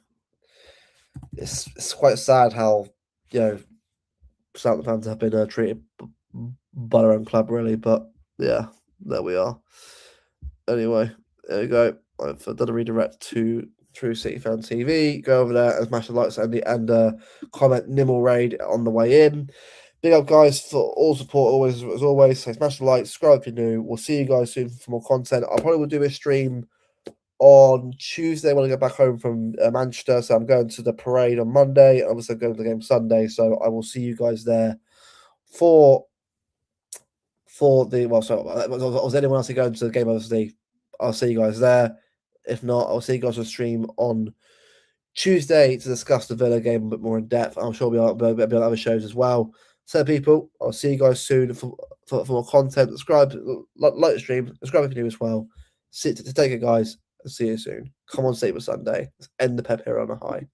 B: it's quite sad how Southampton fans have been treated by their own club, really. But yeah, there we are. Anyway, there we go. I've done a redirect to True City Fan TV. Go over there and smash the likes and comment Nimble Raid on the way in. Big up, guys, for all support always as always. So smash the like, subscribe if you're new. We'll see you guys soon for more content. I probably will do a stream on Tuesday when I get back home from Manchester. So I'm going to the parade on Monday. I'm also going to the game Sunday. So I will see you guys there for the so was anyone else going to the game? Obviously, I'll see you guys there. If not, I'll see you guys on stream on Tuesday to discuss the Villa game a bit more in depth. I'm sure we'll be on other shows as well. So, people, I'll see you guys soon for more content. Subscribe, like the stream, subscribe if you're new as well. To take it, guys, and see you soon. Come on, Sabre Sunday. Let's end the pep here on a high.